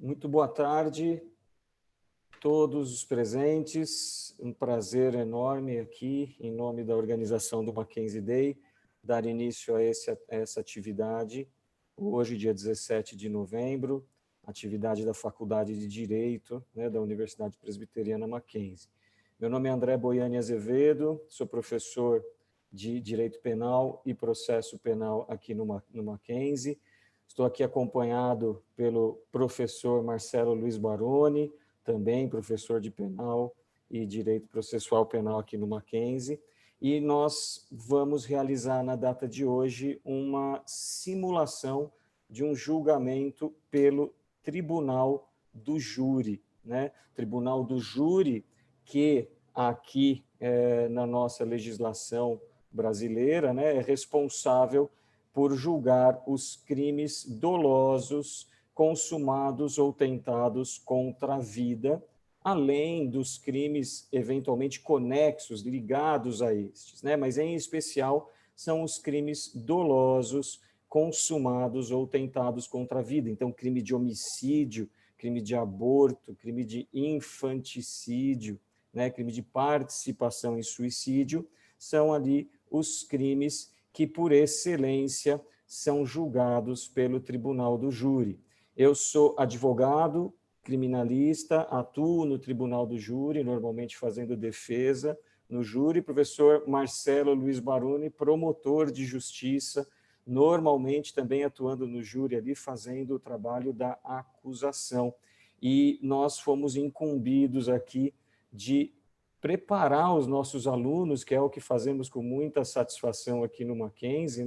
Muito boa tarde a todos os presentes. Um prazer enorme aqui, em nome da organização do Mackenzie Day, dar início a essa atividade, hoje, dia 17 de novembro, atividade da Faculdade de Direito, da Universidade Presbiteriana Mackenzie. Meu nome é André Boiani Azevedo, sou professor de Direito Penal e Processo Penal aqui no Mackenzie. Estou aqui acompanhado pelo professor Marcelo Luiz Baroni, também professor de Penal e Direito Processual Penal aqui no Mackenzie, e nós vamos realizar na data de hoje uma simulação de um julgamento pelo Tribunal do Júri, Tribunal do Júri, que aqui na nossa legislação brasileira é responsável por julgar os crimes dolosos consumados ou tentados contra a vida, além dos crimes eventualmente conexos, ligados a estes, mas em especial são os crimes dolosos consumados ou tentados contra a vida. Então, crime de homicídio, crime de aborto, crime de infanticídio, crime de participação em suicídio, são ali os crimes que, por excelência, são julgados pelo Tribunal do Júri. Eu sou advogado, criminalista, atuo no Tribunal do Júri, normalmente fazendo defesa no júri. Professor Marcelo Luiz Baroni, promotor de justiça, normalmente também atuando no júri ali, fazendo o trabalho da acusação. E nós fomos incumbidos aqui de preparar os nossos alunos, que é o que fazemos com muita satisfação aqui no Mackenzie,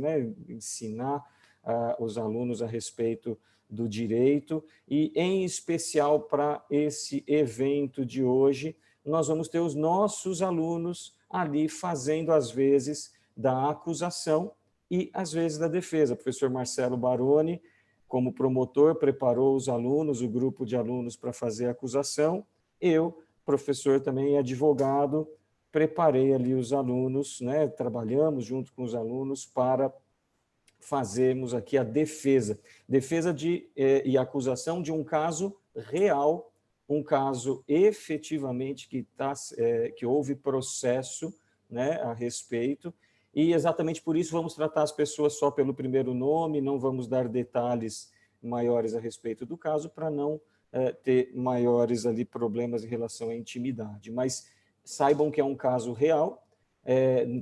ensinar os alunos a respeito do direito, e em especial para esse evento de hoje, nós vamos ter os nossos alunos ali fazendo, às vezes, da acusação e, às vezes, da defesa. O professor Marcelo Baroni, como promotor, preparou os alunos, o grupo de alunos para fazer a acusação. Eu, professor também advogado, preparei ali os alunos, trabalhamos junto com os alunos para fazermos aqui a defesa e acusação de um caso real, um caso efetivamente que houve processo a respeito, e exatamente por isso vamos tratar as pessoas só pelo primeiro nome, não vamos dar detalhes maiores a respeito do caso, para não ter maiores ali problemas em relação à intimidade. Mas saibam que é um caso real,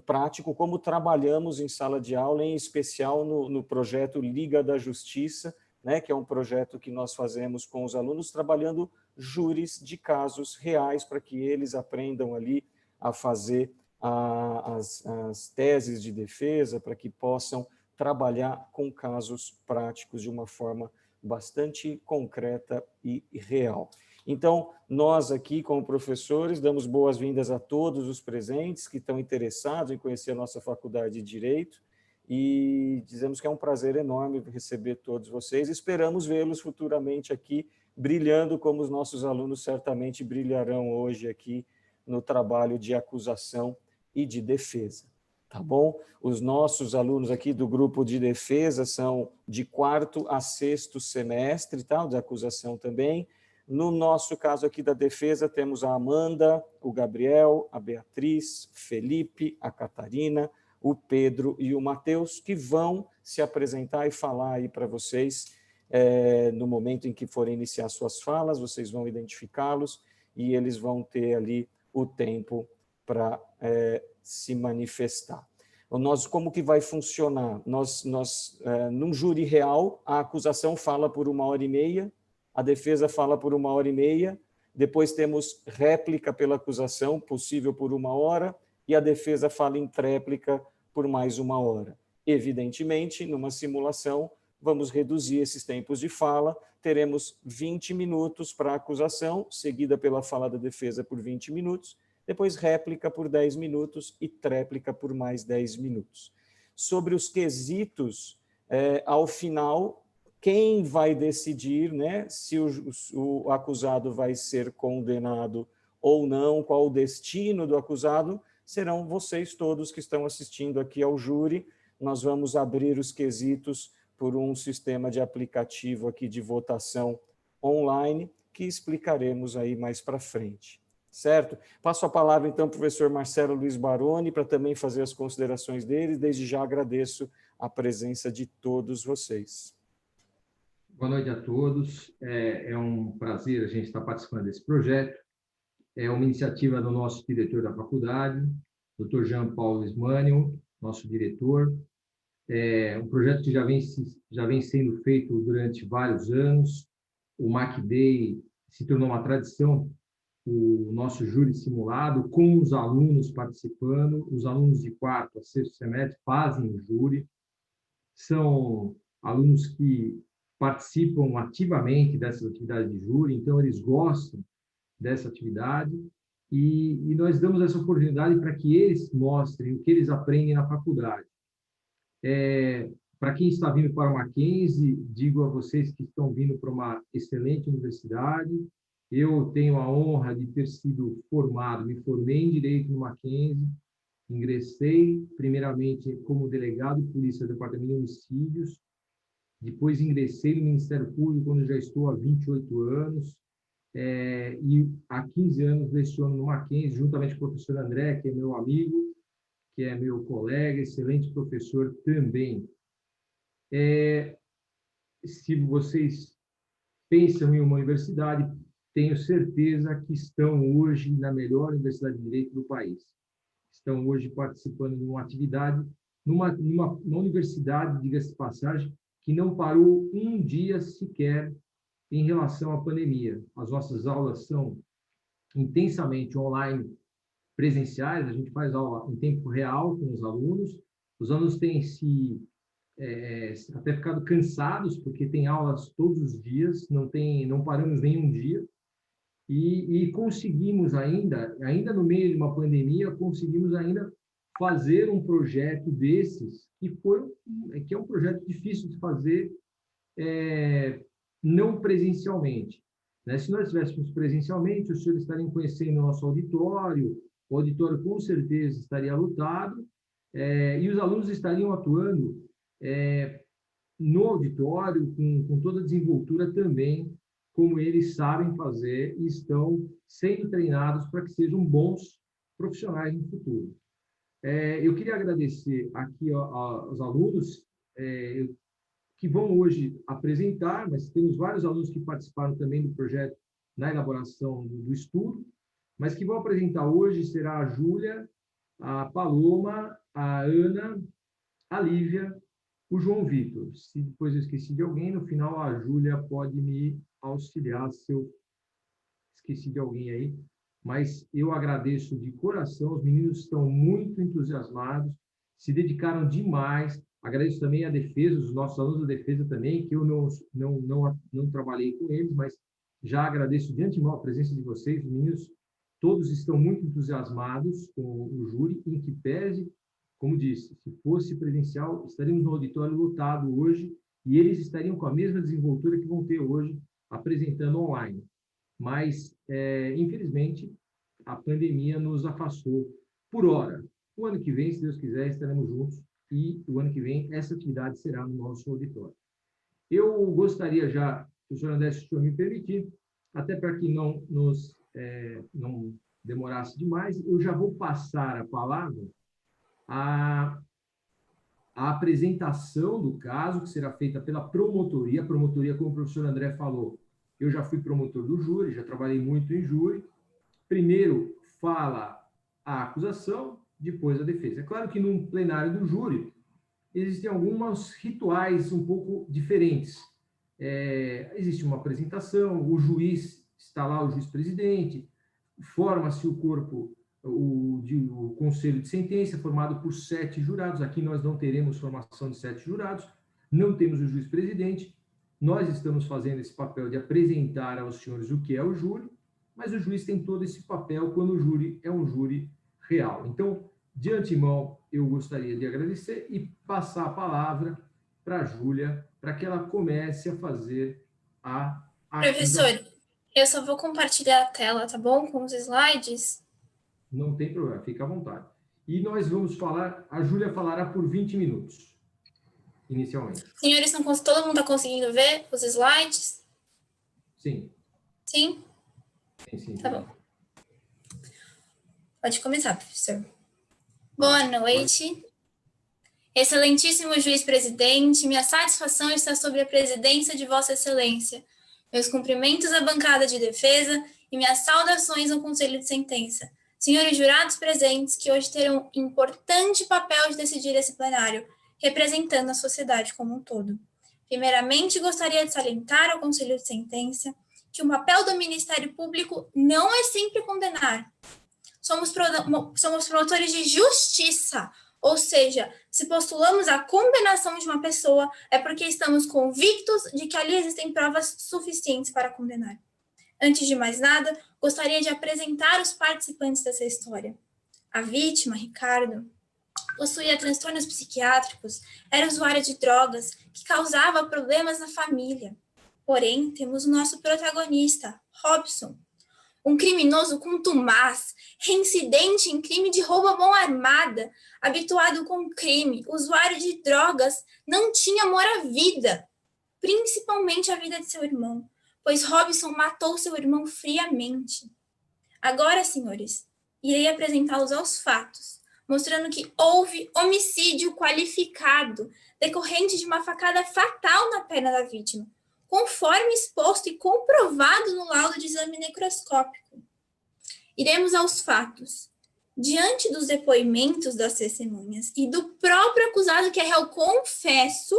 prático, como trabalhamos em sala de aula, em especial no projeto Liga da Justiça, que é um projeto que nós fazemos com os alunos, trabalhando júris de casos reais, para que eles aprendam ali a fazer as teses de defesa, para que possam trabalhar com casos práticos de uma forma bastante concreta e real. Então, nós aqui, como professores, damos boas-vindas a todos os presentes que estão interessados em conhecer a nossa Faculdade de Direito, e dizemos que é um prazer enorme receber todos vocês. Esperamos vê-los futuramente aqui, brilhando como os nossos alunos certamente brilharão hoje aqui no trabalho de acusação e de defesa. Tá bom? Os nossos alunos aqui do grupo de defesa são de 4º a 6º semestre, tá? De acusação também. No nosso caso aqui da defesa, temos a Amanda, o Gabriel, a Beatriz, Felipe, a Catarina, o Pedro e o Matheus, que vão se apresentar e falar aí para vocês no momento em que forem iniciar suas falas, vocês vão identificá-los e eles vão ter ali o tempo para se manifestar. Como que vai funcionar? Num júri real, a acusação fala por 1h30, a defesa fala por 1h30, depois temos réplica pela acusação, possível por 1 hora, e a defesa fala em tréplica por mais 1 hora. Evidentemente, numa simulação, vamos reduzir esses tempos de fala, teremos 20 minutos para a acusação, seguida pela fala da defesa por 20 minutos, depois réplica por 10 minutos e tréplica por mais 10 minutos. Sobre os quesitos, ao final, quem vai decidir se o acusado vai ser condenado ou não, qual o destino do acusado, serão vocês todos que estão assistindo aqui ao júri. Nós vamos abrir os quesitos por um sistema de aplicativo aqui de votação online, que explicaremos aí mais para frente. Certo? Passo a palavra, então, ao professor Marcelo Luiz Baroni, para também fazer as considerações dele. Desde já agradeço a presença de todos vocês. Boa noite a todos. É um prazer a gente estar participando desse projeto. É uma iniciativa do nosso diretor da faculdade, Dr. Jean Paulo Ismânio, nosso diretor. É um projeto que já vem sendo feito durante vários anos. O MAC Day se tornou uma tradição, o nosso júri simulado, com os alunos participando. Os alunos de quarto a sexto semestre fazem o júri. São alunos que participam ativamente dessas atividades de júri, então eles gostam dessa atividade, e nós damos essa oportunidade para que eles mostrem o que eles aprendem na faculdade. Para quem está vindo para o Mackenzie, digo a vocês que estão vindo para uma excelente universidade. Eu tenho a honra de ter sido formado, me formei em Direito no Mackenzie, ingressei primeiramente como delegado de polícia do Departamento de Homicídios, depois ingressei no Ministério Público, onde já estou há 28 anos, e há 15 anos leciono no Mackenzie, juntamente com o professor André, que é meu amigo, que é meu colega, excelente professor também. Se vocês pensam em uma universidade, tenho certeza que estão hoje na melhor universidade de direito do país. Estão hoje participando de uma atividade, numa universidade, diga-se de passagem, que não parou um dia sequer em relação à pandemia. As nossas aulas são intensamente online, presenciais, a gente faz aula em tempo real com os alunos têm até ficado cansados, porque tem aulas todos os dias, não paramos nenhum dia, e conseguimos ainda no meio de uma pandemia, conseguimos ainda fazer um projeto desses, que é um projeto difícil de fazer, não presencialmente. Né? Se nós estivéssemos presencialmente, os senhores estariam conhecendo o nosso auditório, o auditório com certeza estaria lotado, e os alunos estariam atuando no auditório com toda a desenvoltura também, como eles sabem fazer e estão sendo treinados para que sejam bons profissionais no futuro. Eu queria agradecer aqui aos alunos que vão hoje apresentar, mas temos vários alunos que participaram também do projeto na elaboração do estudo, mas que vão apresentar hoje será a Júlia, a Paloma, a Ana, a Lívia, o João Vitor. Se depois eu esqueci de alguém, no final a Júlia pode me auxiliar se eu esqueci de alguém aí, mas eu agradeço de coração, os meninos estão muito entusiasmados, se dedicaram demais. Agradeço também a defesa, os nossos alunos da defesa também, que eu não trabalhei com eles, mas já agradeço de antemão a presença de vocês. Os meninos todos estão muito entusiasmados com o júri, em que pese, como disse, se fosse presencial, estaríamos no auditório lotado hoje, e eles estariam com a mesma desenvoltura que vão ter hoje, apresentando online. Mas, infelizmente, a pandemia nos afastou por hora. O ano que vem, se Deus quiser, estaremos juntos, e o ano que vem essa atividade será no nosso auditório. Eu gostaria já, professor André, se o senhor me permitir, até para que não demorasse demais, eu já vou passar a palavra à apresentação do caso, que será feita pela promotoria. A promotoria, como o professor André falou, eu já fui promotor do júri, já trabalhei muito em júri. Primeiro fala a acusação, depois a defesa. É claro que no plenário do júri existem alguns rituais um pouco diferentes. Existe uma apresentação, o juiz está lá, o juiz-presidente, forma-se o corpo, o conselho de sentença, formado por 7 jurados. Aqui nós não teremos formação de 7 jurados, não temos o juiz-presidente. Nós estamos fazendo esse papel de apresentar aos senhores o que é o júri, mas o juiz tem todo esse papel quando o júri é um júri real. Então, de antemão, eu gostaria de agradecer e passar a palavra para a Júlia, para que ela comece a fazer a Professor, eu só vou compartilhar a tela, tá bom? Com os slides. Não tem problema, fica à vontade. E nós vamos falar, a Júlia falará por 20 minutos, inicialmente. Senhores, todo mundo está conseguindo ver os slides? Sim. Sim? Sim. Tá bom. Pode começar, professor. Boa noite. Excelentíssimo juiz-presidente, minha satisfação está sobre a presidência de Vossa Excelência. Meus cumprimentos à bancada de defesa e minhas saudações ao Conselho de Sentença. Senhores jurados presentes, que hoje terão importante papel de decidir esse plenário, representando a sociedade como um todo. Primeiramente, gostaria de salientar ao Conselho de Sentença que o papel do Ministério Público não é sempre condenar. Somos promotores de justiça, ou seja, se postulamos a condenação de uma pessoa, é porque estamos convictos de que ali existem provas suficientes para condenar. Antes de mais nada, gostaria de apresentar os participantes dessa história. A vítima, Ricardo, possuía transtornos psiquiátricos, era usuário de drogas, que causava problemas na família. Porém, temos o nosso protagonista, Robson, um criminoso contumaz, reincidente em crime de roubo à mão armada, habituado com crime, usuário de drogas, não tinha amor à vida, principalmente a vida de seu irmão, pois Robson matou seu irmão friamente. Agora, senhores, irei apresentá-los aos fatos, mostrando que houve homicídio qualificado, decorrente de uma facada fatal na perna da vítima, conforme exposto e comprovado no laudo de exame necroscópico. Iremos aos fatos. Diante dos depoimentos das testemunhas e do próprio acusado, que é réu confesso,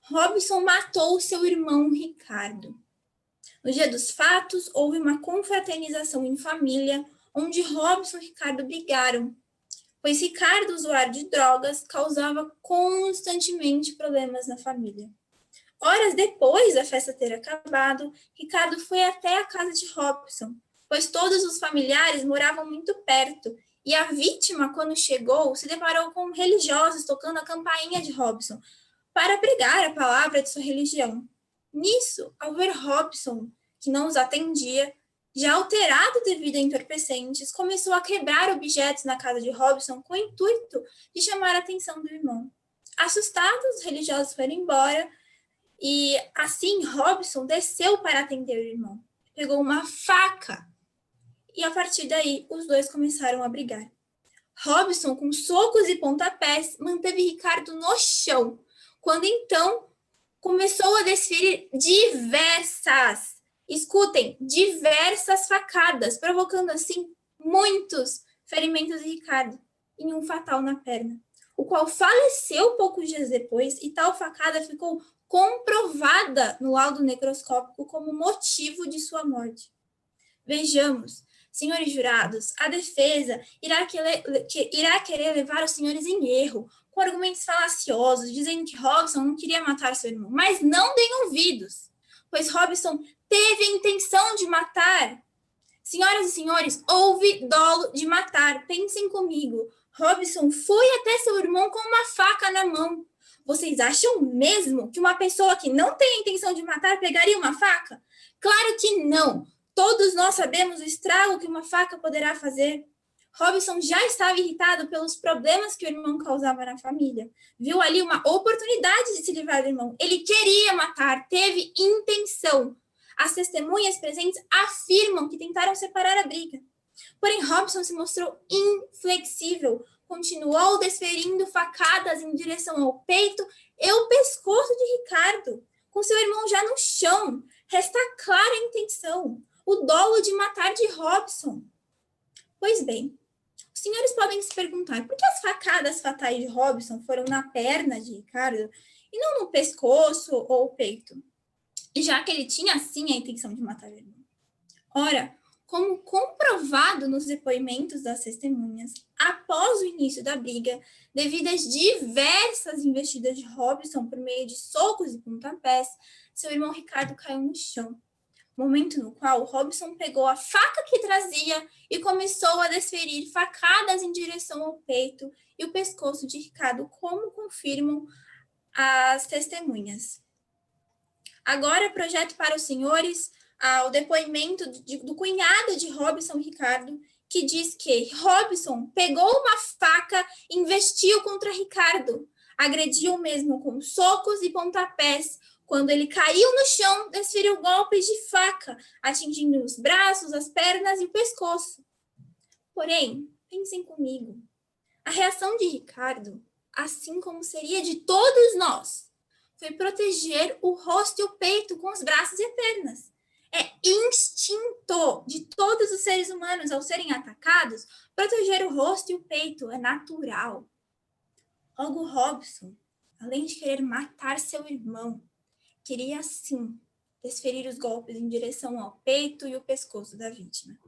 Robson matou seu irmão Ricardo. No dia dos fatos, houve uma confraternização em família, onde Robson e Ricardo brigaram, pois Ricardo, usuário de drogas, causava constantemente problemas na família. Horas depois da festa ter acabado, Ricardo foi até a casa de Robson, pois todos os familiares moravam muito perto, e a vítima, quando chegou, se deparou com religiosos tocando a campainha de Robson, para pregar a palavra de sua religião. Nisso, ao ver Robson, que não os atendia, já alterado devido a entorpecentes, começou a quebrar objetos na casa de Robson com o intuito de chamar a atenção do irmão. Assustados, os religiosos foram embora, e assim Robson desceu para atender o irmão. Pegou uma faca e a partir daí os dois começaram a brigar. Robson, com socos e pontapés, manteve Ricardo no chão, quando então começou a desferir diversas facadas, provocando assim muitos ferimentos de Ricardo e um fatal na perna, o qual faleceu poucos dias depois, e tal facada ficou comprovada no laudo necroscópico como motivo de sua morte. Vejamos, senhores jurados, a defesa irá querer levar os senhores em erro, com argumentos falaciosos, dizendo que Robson não queria matar seu irmão, mas não deem ouvidos, pois Robson teve a intenção de matar. Senhoras e senhores, houve dolo de matar, pensem comigo. Robson foi até seu irmão com uma faca na mão. Vocês acham mesmo que uma pessoa que não tem a intenção de matar pegaria uma faca? Claro que não. Todos nós sabemos o estrago que uma faca poderá fazer. Robson já estava irritado pelos problemas que o irmão causava na família. Viu ali uma oportunidade de se livrar do irmão. Ele queria matar, teve intenção. As testemunhas presentes afirmam que tentaram separar a briga. Porém, Robson se mostrou inflexível, continuou desferindo facadas em direção ao peito e o pescoço de Ricardo, com seu irmão já no chão. Resta clara a intenção, o dolo de matar de Robson. Pois bem, os senhores podem se perguntar por que as facadas fatais de Robson foram na perna de Ricardo e não no pescoço ou peito, já que ele tinha sim a intenção de matar o irmão. Ora, como comprovado nos depoimentos das testemunhas, após o início da briga, devido às diversas investidas de Robson por meio de socos e pontapés, seu irmão Ricardo caiu no chão, momento no qual Robson pegou a faca que trazia e começou a desferir facadas em direção ao peito e o pescoço de Ricardo, como confirmam as testemunhas. Agora, projeto para os senhores o depoimento do cunhado de Robson Ricardo, que diz que Robson pegou uma faca e investiu contra Ricardo, agrediu mesmo com socos e pontapés, Quando ele caiu no chão, desferiu golpes de faca, atingindo os braços, as pernas e o pescoço. Porém, pensem comigo, a reação de Ricardo, assim como seria de todos nós, foi proteger o rosto e o peito com os braços e pernas. É instinto de todos os seres humanos, ao serem atacados, proteger o rosto e o peito, é natural. Logo, Robson, além de querer matar seu irmão, queria, sim, desferir os golpes em direção ao peito e o pescoço da vítima.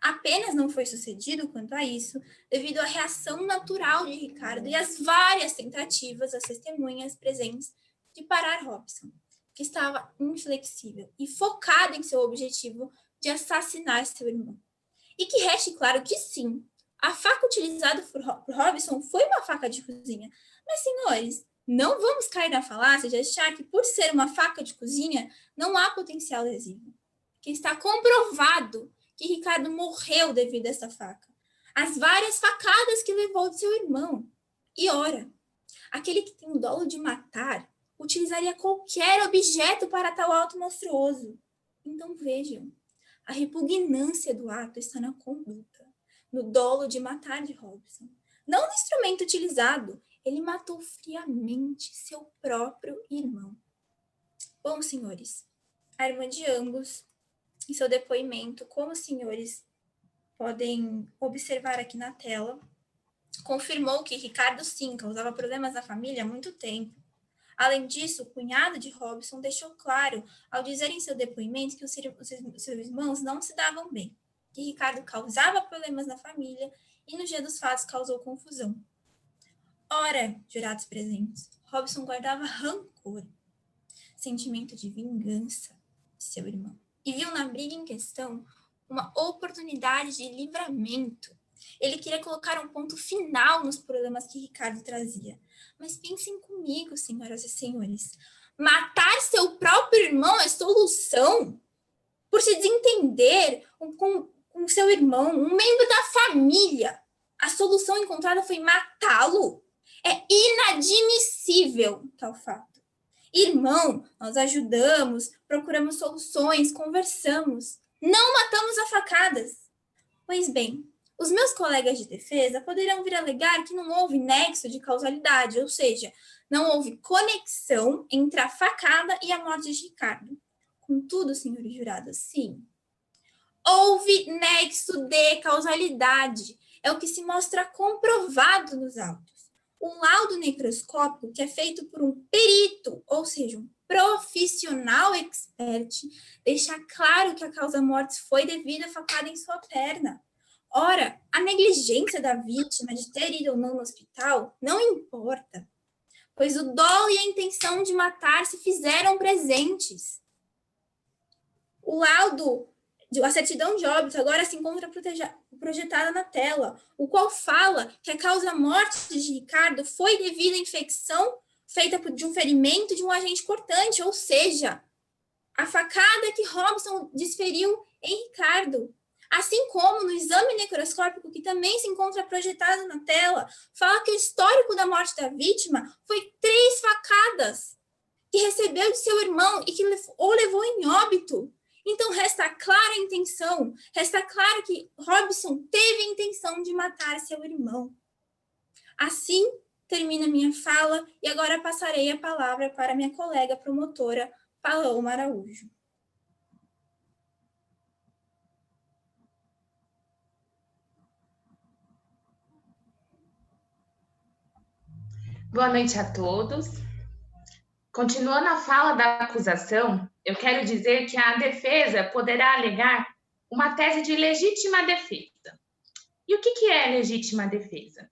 Apenas não foi sucedido quanto a isso, devido à reação natural de Ricardo e às várias tentativas das testemunhas presentes de parar Robson, que estava inflexível e focado em seu objetivo de assassinar seu irmão. E que reste claro que sim, a faca utilizada por Robson foi uma faca de cozinha. Mas, senhores, não vamos cair na falácia de achar que por ser uma faca de cozinha não há potencial lesivo. Que está comprovado que Ricardo morreu devido a essa faca. As várias facadas que levou de seu irmão. E ora, aquele que tem o dolo de matar utilizaria qualquer objeto para tal ato monstruoso. Então vejam, a repugnância do ato está na conduta, no dolo de matar de Robson. Não no instrumento utilizado, ele matou friamente seu próprio irmão. Bom, senhores, a irmã de ambos, em seu depoimento, como os senhores podem observar aqui na tela, confirmou que Ricardo, sim, causava problemas na família há muito tempo. Além disso, o cunhado de Robson deixou claro, ao dizer em seu depoimento, que os seus irmãos não se davam bem, que Ricardo causava problemas na família e no dia dos fatos causou confusão. Ora, jurados presentes, Robson guardava rancor, sentimento de vingança de seu irmão, e viu na briga em questão uma oportunidade de livramento. Ele queria colocar um ponto final nos problemas que Ricardo trazia. Mas pensem comigo, senhoras e senhores, matar seu próprio irmão é solução? Por se desentender com seu irmão, um membro da família, a solução encontrada foi matá-lo? É inadmissível tal fato. Irmão, nós ajudamos, procuramos soluções, conversamos. Não matamos a facadas. Pois bem, os meus colegas de defesa poderão vir alegar que não houve nexo de causalidade, ou seja, não houve conexão entre a facada e a morte de Ricardo. Contudo, senhores jurados, sim, houve nexo de causalidade. É o que se mostra comprovado nos autos. O laudo necroscópico, que é feito por um perito, ou seja, um profissional expert, deixa claro que a causa-morte foi devido à facada em sua perna. Ora, a negligência da vítima de ter ido ou não no hospital não importa, pois o dolo e a intenção de matar se fizeram presentes. O laudo, a certidão de óbito agora se encontra projetada na tela, o qual fala que a causa-morte de Ricardo foi devido à infecção feita de um ferimento de um agente cortante, ou seja, a facada que Robson desferiu em Ricardo. Assim como no exame necroscópico, que também se encontra projetado na tela, fala que o histórico da morte da vítima foi 3 facadas que recebeu de seu irmão e que o levou em óbito. Então, resta clara a intenção, resta claro que Robson teve a intenção de matar seu irmão. Assim, termina minha fala e agora passarei a palavra para minha colega promotora, Paloma Araújo. Boa noite a todos. Continuando a fala da acusação, eu quero dizer que a defesa poderá alegar uma tese de legítima defesa. E o que é legítima defesa?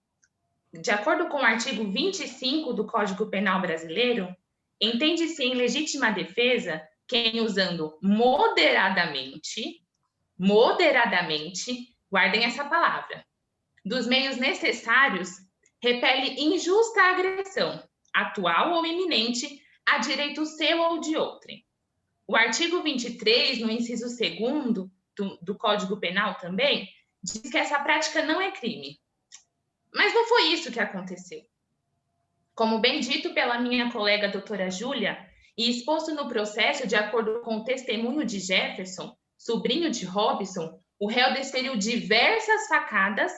De acordo com o artigo 25 do Código Penal Brasileiro, entende-se em legítima defesa quem, usando moderadamente, guardem essa palavra, dos meios necessários, repele injusta agressão, atual ou iminente, a direito seu ou de outrem. O artigo 23, no inciso 2º do Código Penal também, diz que essa prática não é crime. Mas não foi isso que aconteceu. Como bem dito pela minha colega doutora Júlia, e exposto no processo, de acordo com o testemunho de Jefferson, sobrinho de Robson, o réu desferiu diversas facadas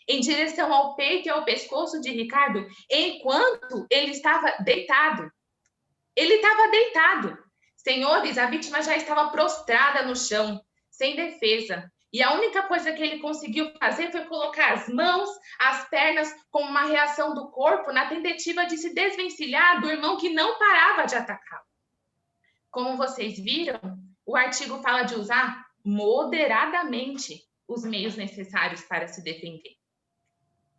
em direção ao peito e ao pescoço de Ricardo, enquanto ele estava deitado. Ele estava deitado. Senhores, a vítima já estava prostrada no chão, sem defesa. E a única coisa que ele conseguiu fazer foi colocar as mãos, as pernas, como uma reação do corpo, na tentativa de se desvencilhar do irmão que não parava de atacá-lo. Como vocês viram, o artigo fala de usar moderadamente os meios necessários para se defender.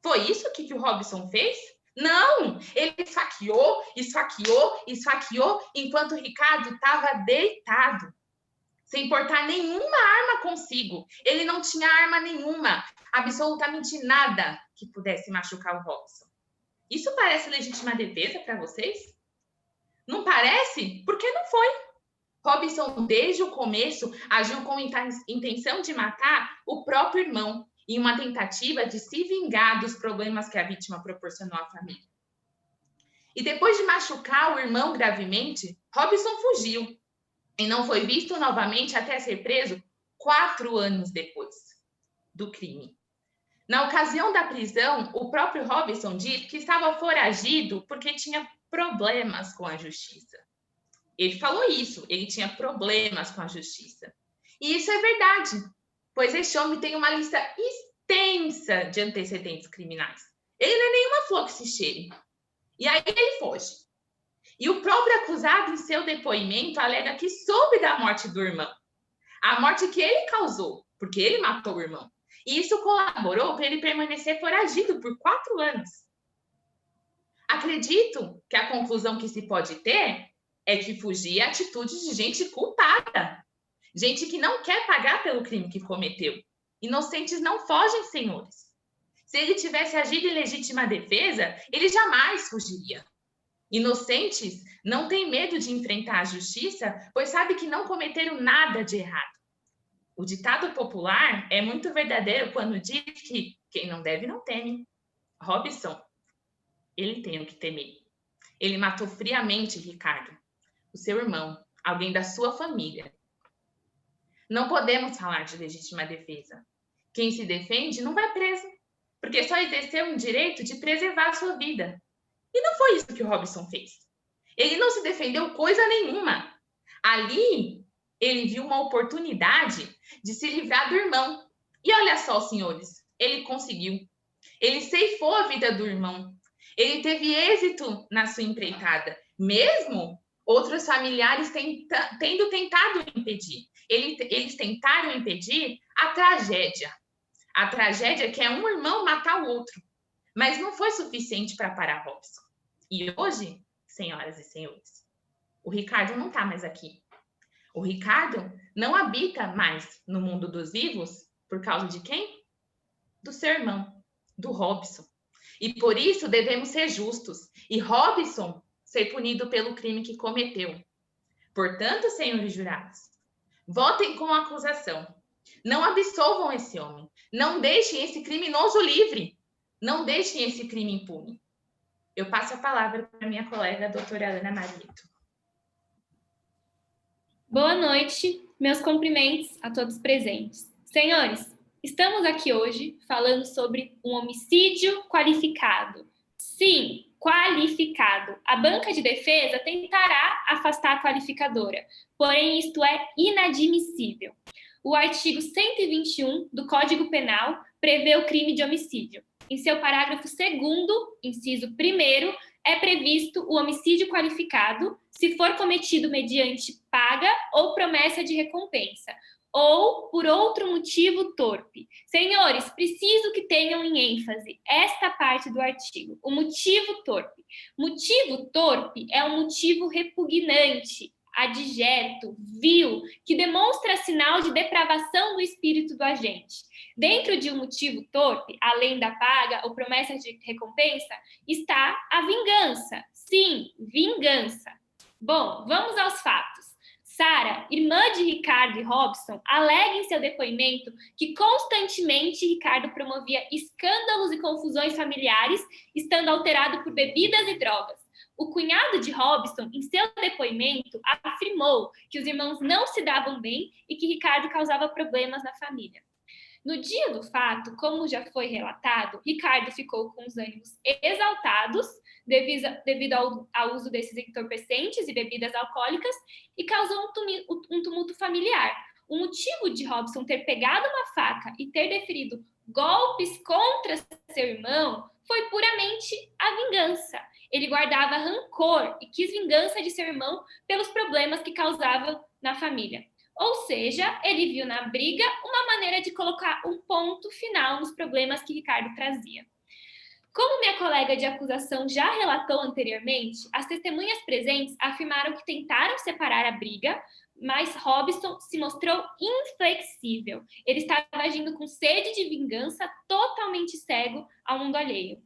Foi isso que o Robson fez? Não! Ele esfaqueou, enquanto o Ricardo estava deitado, sem portar nenhuma arma consigo. Ele não tinha arma nenhuma, absolutamente nada que pudesse machucar o Robson. Isso parece legítima defesa para vocês? Não parece? Porque não foi. Robson, desde o começo, agiu com intenção de matar o próprio irmão, em uma tentativa de se vingar dos problemas que a vítima proporcionou à família. E depois de machucar o irmão gravemente, Robson fugiu e não foi visto novamente até ser preso 4 anos depois do crime. Na ocasião da prisão, o próprio Robson disse que estava foragido porque tinha problemas com a justiça. Ele falou isso, ele tinha problemas com a justiça. E isso é verdade, pois este homem tem uma lista extensa de antecedentes criminais. Ele não é nenhuma flor que se cheire. E aí ele foge. E o próprio acusado, em seu depoimento, alega que soube da morte do irmão. A morte que ele causou, porque ele matou o irmão. E isso colaborou para ele permanecer foragido por 4 anos. Acredito que a conclusão que se pode ter é que fugir é atitude de gente culpada. Gente que não quer pagar pelo crime que cometeu. Inocentes não fogem, senhores. Se ele tivesse agido em legítima defesa, ele jamais fugiria. Inocentes não têm medo de enfrentar a justiça, pois sabe que não cometeram nada de errado. O ditado popular é muito verdadeiro quando diz que quem não deve não teme. Robson, ele tem o que temer. Ele matou friamente Ricardo, o seu irmão, alguém da sua família. Não podemos falar de legítima defesa. Quem se defende não vai preso, porque só exerceu um direito de preservar a sua vida. E não foi isso que o Robson fez. Ele não se defendeu coisa nenhuma. Ali, ele viu uma oportunidade de se livrar do irmão. E olha só, senhores, ele conseguiu. Ele ceifou a vida do irmão. Ele teve êxito na sua empreitada, mesmo outros familiares tendo tentado impedir. Eles tentaram impedir a tragédia. A tragédia que é um irmão matar o outro. Mas não foi suficiente para parar Robson. E hoje, senhoras e senhores, o Ricardo não está mais aqui. O Ricardo não habita mais no mundo dos vivos por causa de quem? Do seu irmão, do Robson. E por isso devemos ser justos. E Robson ser punido pelo crime que cometeu. Portanto, senhores jurados, votem com a acusação. Não absolvam esse homem. Não deixem esse criminoso livre. Não deixem esse crime impune. Eu passo a palavra para minha colega, a doutora Ana Marito. Boa noite, meus cumprimentos a todos presentes. Senhores, estamos aqui hoje falando sobre um homicídio qualificado. Sim, qualificado. A banca de defesa tentará afastar a qualificadora, porém isto é inadmissível. O artigo 121 do Código Penal prevê o crime de homicídio. Em seu parágrafo 2º, inciso 1º, é previsto o homicídio qualificado se for cometido mediante paga ou promessa de recompensa, ou por outro motivo torpe. Senhores, preciso que tenham em ênfase esta parte do artigo, o motivo torpe. Motivo torpe é um motivo repugnante, adjeto, vil, que demonstra sinal de depravação do espírito do agente. Dentro de um motivo torpe, além da paga ou promessa de recompensa, está a vingança. Sim, vingança. Bom, vamos aos fatos. Sara, irmã de Ricardo e Robson, alega em seu depoimento que constantemente Ricardo promovia escândalos e confusões familiares, estando alterado por bebidas e drogas. O cunhado de Robson, em seu depoimento, afirmou que os irmãos não se davam bem e que Ricardo causava problemas na família. No dia do fato, como já foi relatado, Ricardo ficou com os ânimos exaltados devido ao uso desses entorpecentes e bebidas alcoólicas e causou um tumulto familiar. O motivo de Robson ter pegado uma faca e ter deferido golpes contra seu irmão foi puramente a vingança. Ele guardava rancor e quis vingança de seu irmão pelos problemas que causava na família. Ou seja, ele viu na briga uma maneira de colocar um ponto final nos problemas que Ricardo trazia. Como minha colega de acusação já relatou anteriormente, as testemunhas presentes afirmaram que tentaram separar a briga, mas Robson se mostrou inflexível. Ele estava agindo com sede de vingança, totalmente cego ao mundo alheio.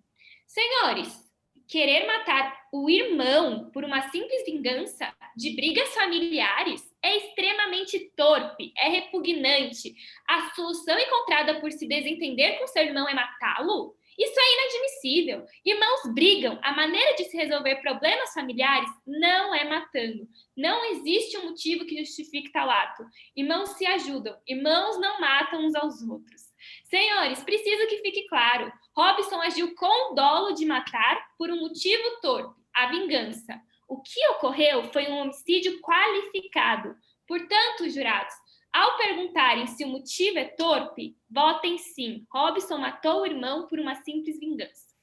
Senhores, querer matar o irmão por uma simples vingança de brigas familiares é extremamente torpe, é repugnante. A solução encontrada por se desentender com seu irmão é matá-lo? Isso é inadmissível. Irmãos brigam. A maneira de se resolver problemas familiares não é matando. Não existe um motivo que justifique tal ato. Irmãos se ajudam. Irmãos não matam uns aos outros. Senhores, preciso que fique claro. Robson agiu com dolo de matar por um motivo torpe, a vingança. O que ocorreu foi um homicídio qualificado. Portanto, jurados, ao perguntarem se o motivo é torpe, votem sim. Robson matou o irmão por uma simples vingança.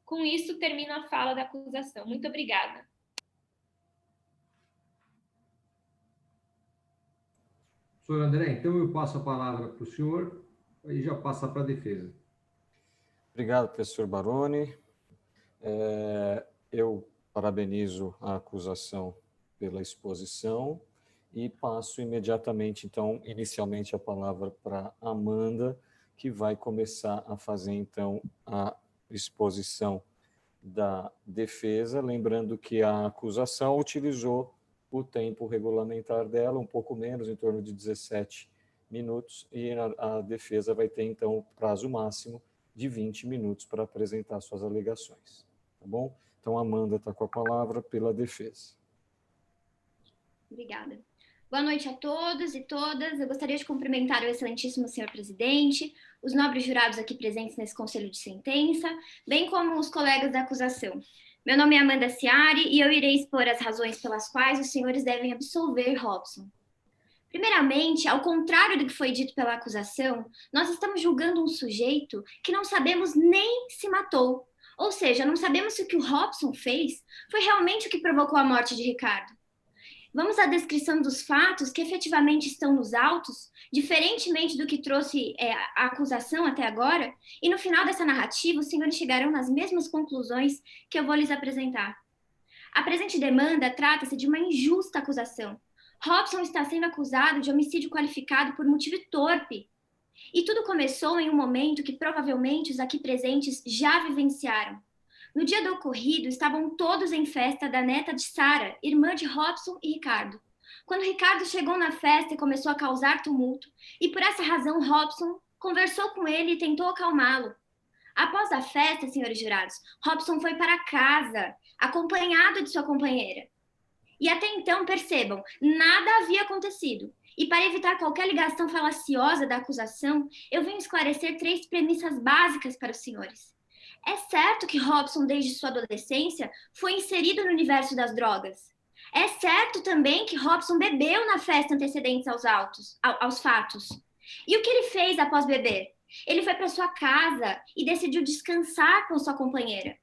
Com isso, termino a fala da acusação. Muito obrigada. Senhor André, então eu passo a palavra para o senhor e já passa para a defesa. Obrigado, professor Baroni. Eu parabenizo a acusação pela exposição e passo imediatamente, então, inicialmente a palavra para Amanda, que vai começar a fazer, então, a exposição da defesa, lembrando que a acusação utilizou o tempo regulamentar dela, um pouco menos, em torno de 17 minutos, e a defesa vai ter, então, o prazo máximo de 20 minutos para apresentar suas alegações. Tá bom? Então, a Amanda está com a palavra pela defesa. Obrigada. Boa noite a todos e todas. Eu gostaria de cumprimentar o excelentíssimo senhor presidente, os nobres jurados aqui presentes nesse conselho de sentença, bem como os colegas da acusação. Meu nome é Amanda Ciari e eu irei expor as razões pelas quais os senhores devem absolver Robson. Primeiramente, ao contrário do que foi dito pela acusação, nós estamos julgando um sujeito que não sabemos nem se matou. Ou seja, não sabemos se o que o Robson fez foi realmente o que provocou a morte de Ricardo. Vamos à descrição dos fatos que efetivamente estão nos autos, diferentemente do que trouxe a acusação até agora, e no final dessa narrativa os senhores chegarão nas mesmas conclusões que eu vou lhes apresentar. A presente demanda trata-se de uma injusta acusação. Robson está sendo acusado de homicídio qualificado por motivo torpe. E tudo começou em um momento que provavelmente os aqui presentes já vivenciaram. No dia do ocorrido, estavam todos em festa da neta de Sara, irmã de Robson e Ricardo. Quando Ricardo chegou na festa e começou a causar tumulto, e por essa razão Robson conversou com ele e tentou acalmá-lo. Após a festa, senhores jurados, Robson foi para casa, acompanhado de sua companheira. E até então, percebam, nada havia acontecido. E para evitar qualquer ligação falaciosa da acusação, eu vim esclarecer 3 premissas básicas para os senhores. É certo que Robson, desde sua adolescência, foi inserido no universo das drogas. É certo também que Robson bebeu na festa antecedente aos fatos. E o que ele fez após beber? Ele foi para sua casa e decidiu descansar com sua companheira.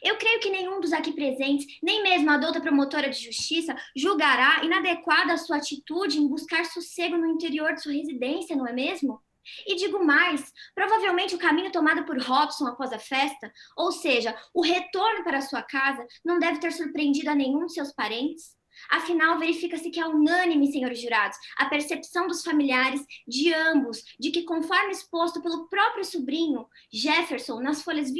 Eu creio que nenhum dos aqui presentes, nem mesmo a douta promotora de justiça, julgará inadequada a sua atitude em buscar sossego no interior de sua residência, não é mesmo? E digo mais, provavelmente o caminho tomado por Robson após a festa, ou seja, o retorno para sua casa, não deve ter surpreendido a nenhum de seus parentes. Afinal, verifica-se que é unânime, senhores jurados, a percepção dos familiares de ambos, de que, conforme exposto pelo próprio sobrinho, Jefferson, nas folhas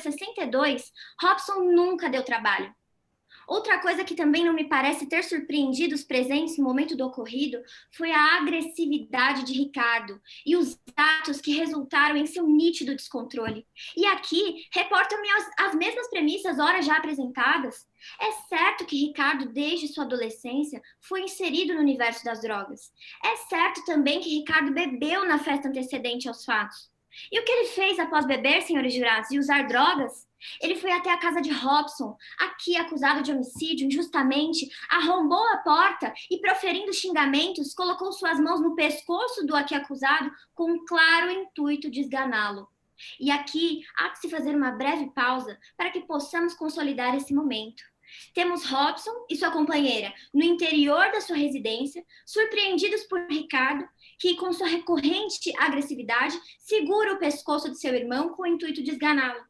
62, Robson nunca deu trabalho. Outra coisa que também não me parece ter surpreendido os presentes no momento do ocorrido foi a agressividade de Ricardo e os atos que resultaram em seu nítido descontrole. E aqui reportam-me as mesmas premissas ora já apresentadas. É certo que Ricardo, desde sua adolescência, foi inserido no universo das drogas. É certo também que Ricardo bebeu na festa antecedente aos fatos. E o que ele fez após beber, senhores jurados, e usar drogas? Ele foi até a casa de Robson, aqui acusado de homicídio injustamente, arrombou a porta e, proferindo xingamentos, colocou suas mãos no pescoço do aqui acusado com um claro intuito de esganá-lo. E aqui há que se fazer uma breve pausa para que possamos consolidar esse momento. Temos Robson e sua companheira no interior da sua residência, surpreendidos por Ricardo, que, com sua recorrente agressividade, segura o pescoço de seu irmão com o intuito de esganá-lo.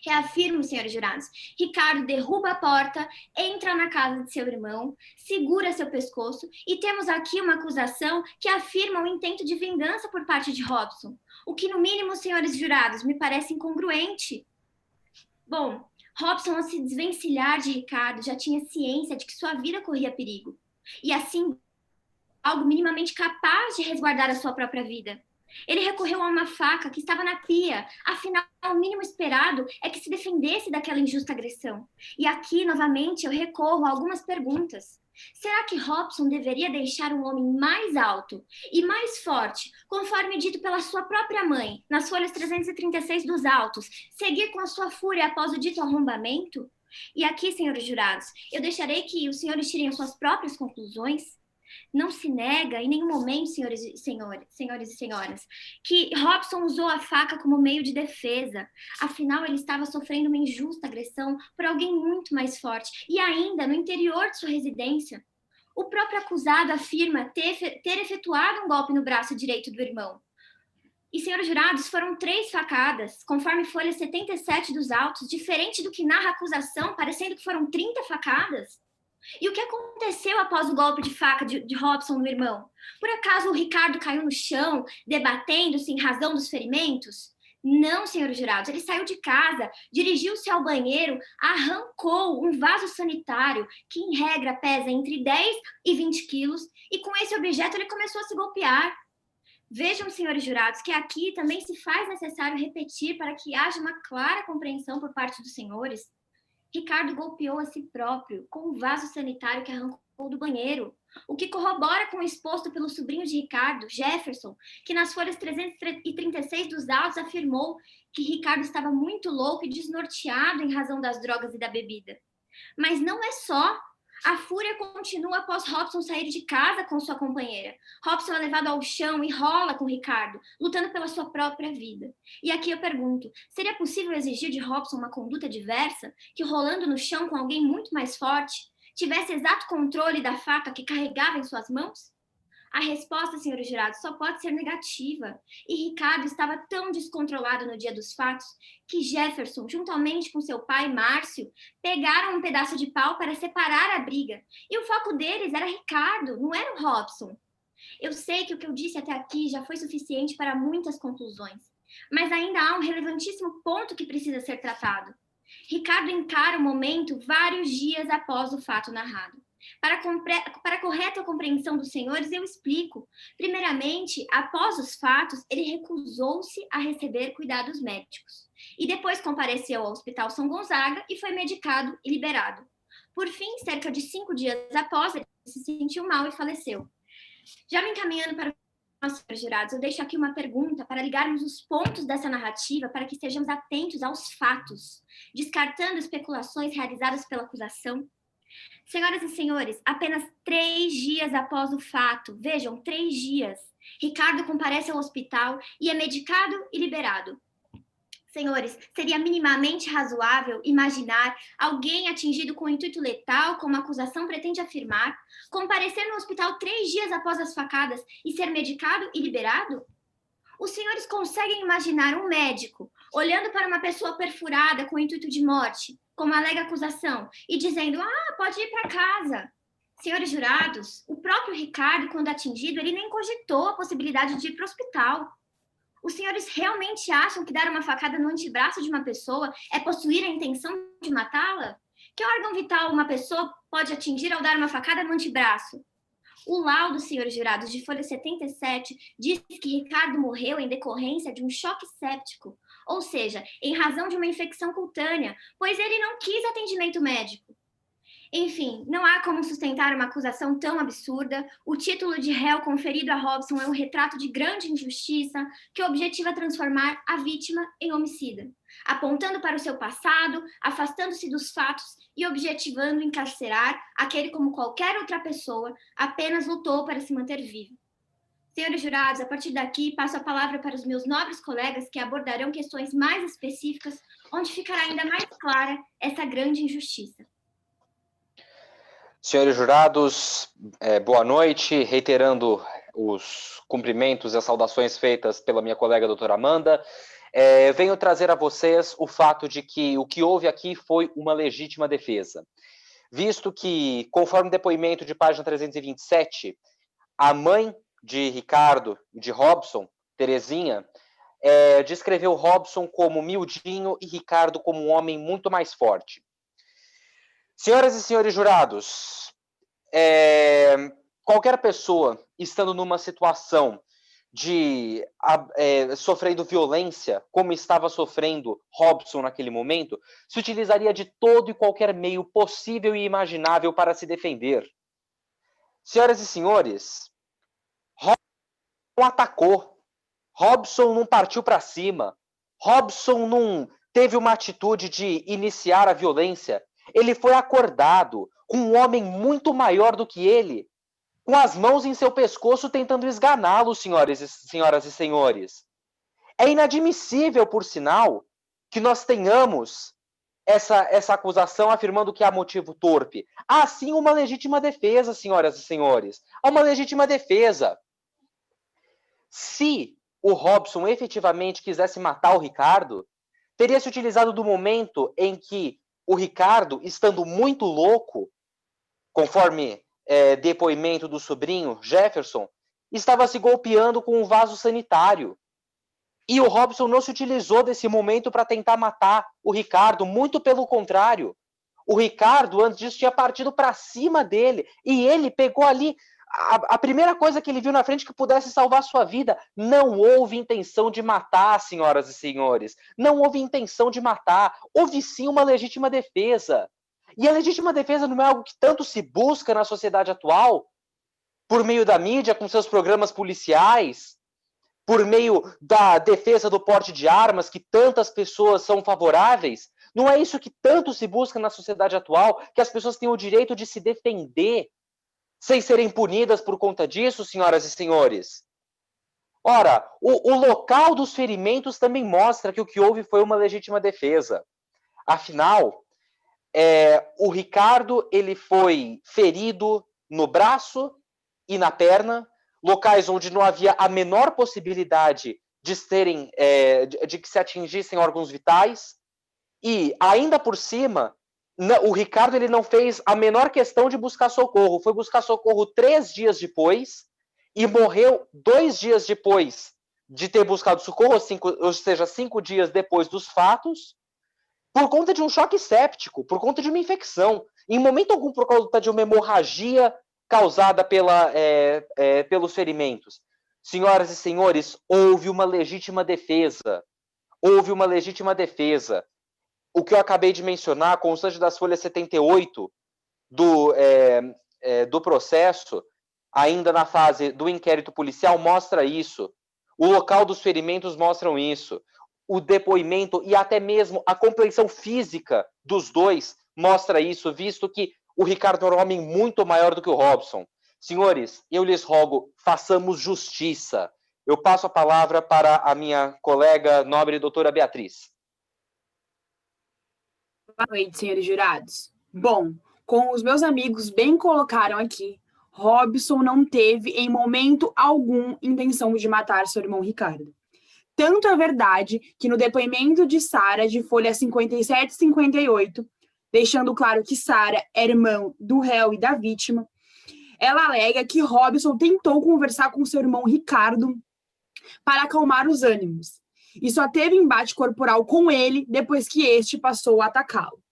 Reafirmo, senhores jurados, Ricardo derruba a porta, entra na casa de seu irmão, segura seu pescoço e temos aqui uma acusação que afirma o intento de vingança por parte de Robson, o que, no mínimo, senhores jurados, me parece incongruente. Bom, Robson, ao se desvencilhar de Ricardo, já tinha ciência de que sua vida corria perigo e, assim, algo minimamente capaz de resguardar a sua própria vida. Ele recorreu a uma faca que estava na pia, afinal, o mínimo esperado é que se defendesse daquela injusta agressão. E aqui, novamente, eu recorro a algumas perguntas. Será que Robson deveria deixar um homem mais alto e mais forte, conforme dito pela sua própria mãe, nas folhas 336 dos autos, seguir com a sua fúria após o dito arrombamento? E aqui, senhores jurados, eu deixarei que os senhores tirem as suas próprias conclusões. Não se nega em nenhum momento, senhores e senhoras, que Robson usou a faca como meio de defesa. Afinal, ele estava sofrendo uma injusta agressão por alguém muito mais forte e ainda no interior de sua residência. O próprio acusado afirma ter efetuado um golpe no braço direito do irmão. E, senhores jurados, foram 3 facadas, conforme folha 77 dos autos, diferente do que narra a acusação, parecendo que foram 30 facadas. E o que aconteceu após o golpe de faca de Robson no irmão? Por acaso o Ricardo caiu no chão, debatendo-se em razão dos ferimentos? Não, senhores jurados, ele saiu de casa, dirigiu-se ao banheiro, arrancou um vaso sanitário, que em regra pesa entre 10 e 20 quilos, e com esse objeto ele começou a se golpear. Vejam, senhores jurados, que aqui também se faz necessário repetir para que haja uma clara compreensão por parte dos senhores. Ricardo golpeou a si próprio com um vaso sanitário que arrancou do banheiro, o que corrobora com o exposto pelo sobrinho de Ricardo, Jefferson, que nas folhas 336 dos autos afirmou que Ricardo estava muito louco e desnorteado em razão das drogas e da bebida. Mas não é só. A fúria continua após Robson sair de casa com sua companheira. Robson é levado ao chão e rola com Ricardo, lutando pela sua própria vida. E aqui eu pergunto, seria possível exigir de Robson uma conduta diversa, que rolando no chão com alguém muito mais forte, tivesse exato controle da faca que carregava em suas mãos? A resposta, senhores jurados, só pode ser negativa. E Ricardo estava tão descontrolado no dia dos fatos que Jefferson, juntamente com seu pai, Márcio, pegaram um pedaço de pau para separar a briga. E o foco deles era Ricardo, não era o Robson. Eu sei que o que eu disse até aqui já foi suficiente para muitas conclusões, mas ainda há um relevantíssimo ponto que precisa ser tratado. Ricardo encara o momento vários dias após o fato narrado. Para a correta compreensão dos senhores, eu explico. Primeiramente, após os fatos, ele recusou-se a receber cuidados médicos. E depois compareceu ao Hospital São Gonzaga e foi medicado e liberado. Por fim, cerca de 5 dias após, ele se sentiu mal e faleceu. Já me encaminhando para os senhores jurados, eu deixo aqui uma pergunta para ligarmos os pontos dessa narrativa para que estejamos atentos aos fatos, descartando especulações realizadas pela acusação. Senhoras e senhores, apenas 3 dias após o fato, vejam, 3 dias, Ricardo comparece ao hospital e é medicado e liberado. Senhores, seria minimamente razoável imaginar alguém atingido com intuito letal, como a acusação pretende afirmar, comparecer no hospital 3 dias após as facadas e ser medicado e liberado? Os senhores conseguem imaginar um médico olhando para uma pessoa perfurada com intuito de morte, como alega a acusação, e dizendo, pode ir para casa. Senhores jurados, o próprio Ricardo, quando atingido, ele nem cogitou a possibilidade de ir para o hospital. Os senhores realmente acham que dar uma facada no antebraço de uma pessoa é possuir a intenção de matá-la? Que órgão vital uma pessoa pode atingir ao dar uma facada no antebraço? O laudo, senhores jurados, de folha 77, diz que Ricardo morreu em decorrência de um choque séptico, ou seja, em razão de uma infecção cutânea, pois ele não quis atendimento médico. Enfim, não há como sustentar uma acusação tão absurda. O título de réu conferido a Robson é um retrato de grande injustiça que objetiva transformar a vítima em homicida, apontando para o seu passado, afastando-se dos fatos e objetivando encarcerar aquele como qualquer outra pessoa apenas lutou para se manter vivo. Senhores jurados, a partir daqui passo a palavra para os meus nobres colegas que abordarão questões mais específicas, onde ficará ainda mais clara essa grande injustiça. Senhores jurados, boa noite, reiterando os cumprimentos e as saudações feitas pela minha colega doutora Amanda. Venho trazer a vocês o fato de que o que houve aqui foi uma legítima defesa, visto que, conforme o depoimento de página 327, a mãe de Ricardo, de Robson, Terezinha, descreveu Robson como miudinho e Ricardo como um homem muito mais forte. Senhoras e senhores jurados, qualquer pessoa estando numa situação de sofrendo violência, como estava sofrendo Robson naquele momento, se utilizaria de todo e qualquer meio possível e imaginável para se defender. Senhoras e senhores, Robson não atacou, Robson não partiu para cima, Robson não teve uma atitude de iniciar a violência. Ele foi acordado com um homem muito maior do que ele, com as mãos em seu pescoço tentando esganá-lo, senhoras e senhores. É inadmissível, por sinal, que nós tenhamos essa acusação afirmando que há motivo torpe. Há sim uma legítima defesa, senhoras e senhores. Há uma legítima defesa. Se o Robson efetivamente quisesse matar o Ricardo, teria se utilizado do momento em que o Ricardo, estando muito louco, conforme depoimento do sobrinho Jefferson, estava se golpeando com um vaso sanitário. E o Robson não se utilizou desse momento para tentar matar o Ricardo, muito pelo contrário. O Ricardo, antes disso, tinha partido para cima dele, e ele pegou ali a primeira coisa que ele viu na frente que pudesse salvar sua vida. Não houve intenção de matar, senhoras e senhores. Não houve intenção de matar. Houve sim uma legítima defesa. E a legítima defesa não é algo que tanto se busca na sociedade atual, por meio da mídia, com seus programas policiais, por meio da defesa do porte de armas, que tantas pessoas são favoráveis. Não é isso que tanto se busca na sociedade atual, que as pessoas tenham o direito de se defender, sem serem punidas por conta disso, senhoras e senhores. Ora, o local dos ferimentos também mostra que o que houve foi uma legítima defesa. Afinal, o Ricardo ele foi ferido no braço e na perna, locais onde não havia a menor possibilidade de que se atingissem órgãos vitais, e ainda por cima, o Ricardo ele não fez a menor questão de buscar socorro. Foi buscar socorro 3 dias depois e morreu 2 dias depois de ter buscado socorro, ou seja, 5 dias depois dos fatos, por conta de um choque séptico, por conta de uma infecção. Em momento algum por conta de uma hemorragia causada pelos ferimentos. Senhoras e senhores, houve uma legítima defesa. Houve uma legítima defesa. O que eu acabei de mencionar, constante das folhas 78 do processo, ainda na fase do inquérito policial, mostra isso. O local dos ferimentos mostram isso. O depoimento e até mesmo a compreensão física dos dois mostra isso, visto que o Ricardo era um homem muito maior do que o Robson. Senhores, eu lhes rogo, façamos justiça. Eu passo a palavra para a minha colega nobre doutora Beatriz. Boa noite, senhores jurados. Bom, como os meus amigos bem colocaram aqui, Robson não teve, em momento algum, intenção de matar seu irmão Ricardo. Tanto é verdade que no depoimento de Sara, de folha 57 e 58, deixando claro que Sara é irmã do réu e da vítima, ela alega que Robson tentou conversar com seu irmão Ricardo para acalmar os ânimos, e só teve embate corporal com ele depois que este passou a atacá-lo.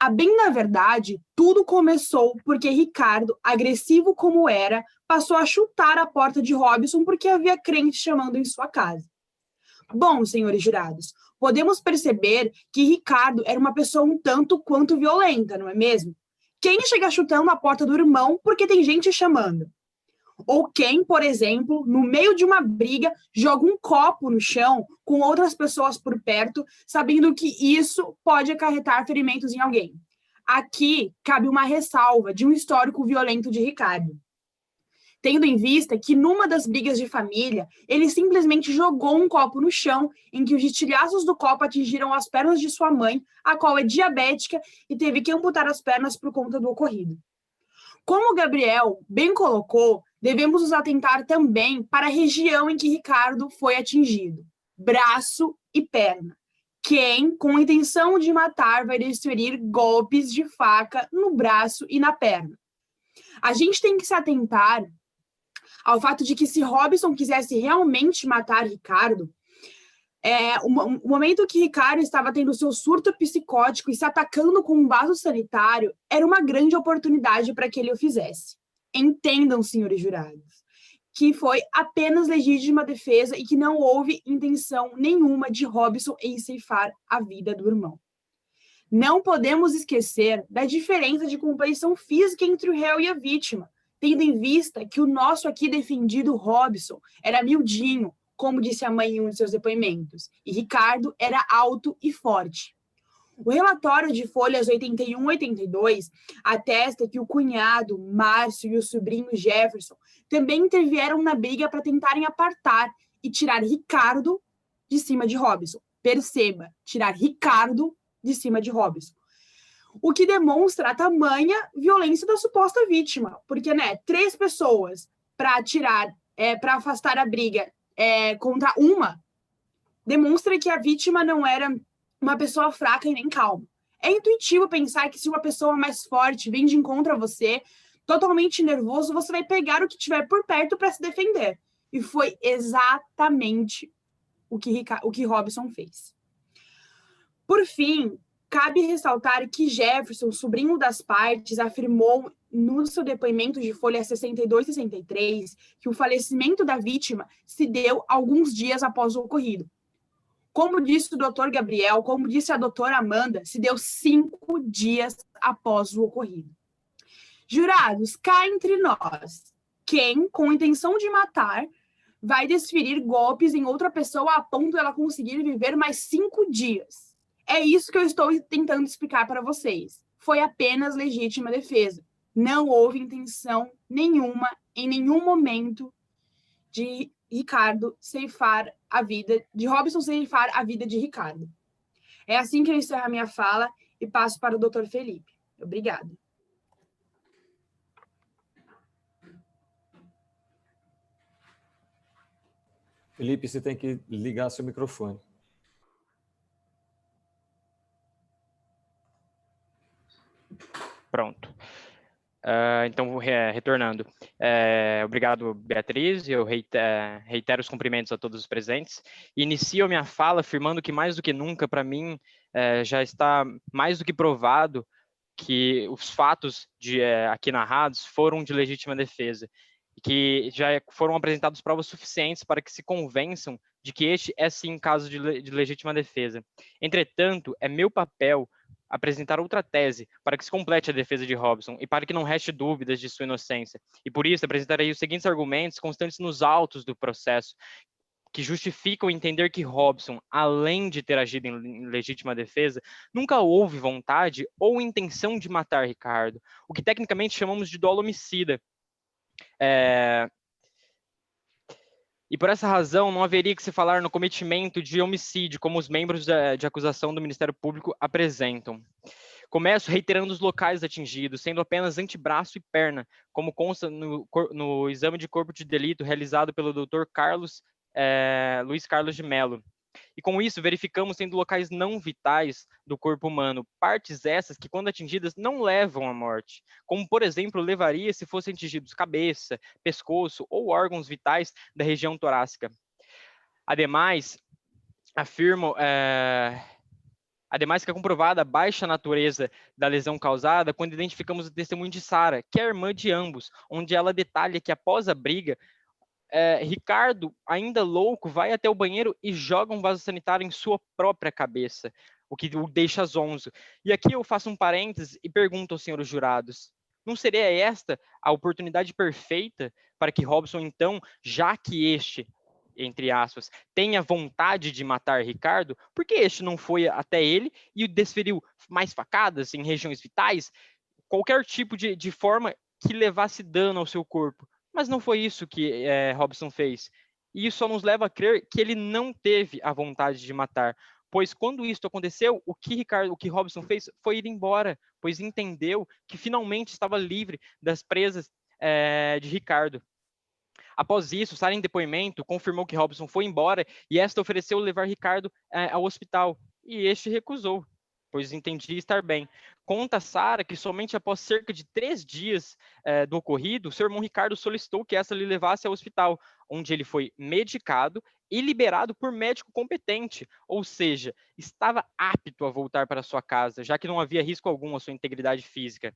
A bem da verdade, tudo começou porque Ricardo, agressivo como era, passou a chutar a porta de Robson porque havia crente chamando em sua casa. Bom, senhores jurados, podemos perceber que Ricardo era uma pessoa um tanto quanto violenta, não é mesmo? Quem chega chutando a porta do irmão porque tem gente chamando? Ou quem, por exemplo, no meio de uma briga, joga um copo no chão com outras pessoas por perto, sabendo que isso pode acarretar ferimentos em alguém. Aqui cabe uma ressalva de um histórico violento de Ricardo. Tendo em vista que numa das brigas de família, ele simplesmente jogou um copo no chão, em que os estilhaços do copo atingiram as pernas de sua mãe, a qual é diabética e teve que amputar as pernas por conta do ocorrido. Como o Gabriel bem colocou, devemos nos atentar também para a região em que Ricardo foi atingido, braço e perna. Quem, com a intenção de matar, vai desferir golpes de faca no braço e na perna. A gente tem que se atentar ao fato de que se Robson quisesse realmente matar Ricardo, o momento que Ricardo estava tendo seu surto psicótico e se atacando com um vaso sanitário era uma grande oportunidade para que ele o fizesse. Entendam, senhores jurados, que foi apenas legítima defesa e que não houve intenção nenhuma de Robson em ceifar a vida do irmão. Não podemos esquecer da diferença de compreensão física entre o réu e a vítima, tendo em vista que o nosso aqui defendido Robson era miudinho, como disse a mãe em um de seus depoimentos, e Ricardo era alto e forte. O relatório de folhas 81 e 82 atesta que o cunhado, Márcio, e o sobrinho Jefferson também intervieram na briga para tentarem apartar e tirar Ricardo de cima de Robson. Perceba, tirar Ricardo de cima de Robson. O que demonstra a tamanha violência da suposta vítima, porque, 3 pessoas para para afastar a briga contra uma, demonstra que a vítima não era uma pessoa fraca e nem calma. É intuitivo pensar que se uma pessoa mais forte vem de encontro a você, totalmente nervoso, você vai pegar o que tiver por perto para se defender. E foi exatamente o que Robson fez. Por fim, cabe ressaltar que Jefferson, sobrinho das partes, afirmou no seu depoimento de folha 62 e 63 que o falecimento da vítima se deu alguns dias após o ocorrido. Como disse o doutor Gabriel, como disse a doutora Amanda, se deu 5 dias após o ocorrido. Jurados, cá entre nós, quem, com a intenção de matar, vai desferir golpes em outra pessoa a ponto de ela conseguir viver mais 5 dias? É isso que eu estou tentando explicar para vocês. Foi apenas legítima defesa. Não houve intenção nenhuma, em nenhum momento, de Ricardo ceifar a vida, de Robson ceifar a vida de Ricardo. É assim que eu encerro a minha fala e passo para o doutor Felipe. Obrigada. Felipe, você tem que ligar seu microfone. Pronto. Então, retornando. Obrigado, Beatriz. Eu reitero os cumprimentos a todos os presentes. Inicio a minha fala afirmando que, mais do que nunca, para mim, já está mais do que provado que os fatos aqui narrados foram de legítima defesa e que já foram apresentadas provas suficientes para que se convençam de que este é, sim, um caso de legítima defesa. Entretanto, é meu papel apresentar outra tese para que se complete a defesa de Robson e para que não reste dúvidas de sua inocência. E por isso apresentarei os seguintes argumentos constantes nos autos do processo, que justificam entender que Robson, além de ter agido em legítima defesa, nunca houve vontade ou intenção de matar Ricardo, o que tecnicamente chamamos de dolo homicida. E por essa razão, não haveria que se falar no cometimento de homicídio, como os membros de acusação do Ministério Público apresentam. Começo reiterando os locais atingidos, sendo apenas antebraço e perna, como consta no exame de corpo de delito realizado pelo Dr. Luiz Carlos de Mello. E com isso, verificamos sendo locais não vitais do corpo humano, partes essas que, quando atingidas, não levam à morte, como, por exemplo, levaria se fossem atingidos cabeça, pescoço ou órgãos vitais da região torácica. Ademais, afirmo Ademais, fica comprovada a baixa natureza da lesão causada quando identificamos o testemunho de Sara, que é a irmã de ambos, onde ela detalha que após a briga, Ricardo, ainda louco, vai até o banheiro e joga um vaso sanitário em sua própria cabeça, o que o deixa zonzo. E aqui eu faço um parênteses e pergunto aos senhores jurados, não seria esta a oportunidade perfeita para que Robson, então, já que este, entre aspas, tenha vontade de matar Ricardo, por que este não foi até ele e o desferiu mais facadas em regiões vitais, qualquer tipo de forma que levasse dano ao seu corpo? Mas não foi isso que Robson fez. E isso só nos leva a crer que ele não teve a vontade de matar. Pois quando isso aconteceu, o que Robson fez foi ir embora, pois entendeu que finalmente estava livre das presas de Ricardo. Após isso, Sara, em depoimento, confirmou que Robson foi embora e esta ofereceu levar Ricardo ao hospital. E este recusou, pois entendia estar bem. Conta Sara que somente após cerca de 3 dias do ocorrido, seu irmão Ricardo solicitou que essa lhe levasse ao hospital, onde ele foi medicado e liberado por médico competente, ou seja, estava apto a voltar para sua casa, já que não havia risco algum à sua integridade física.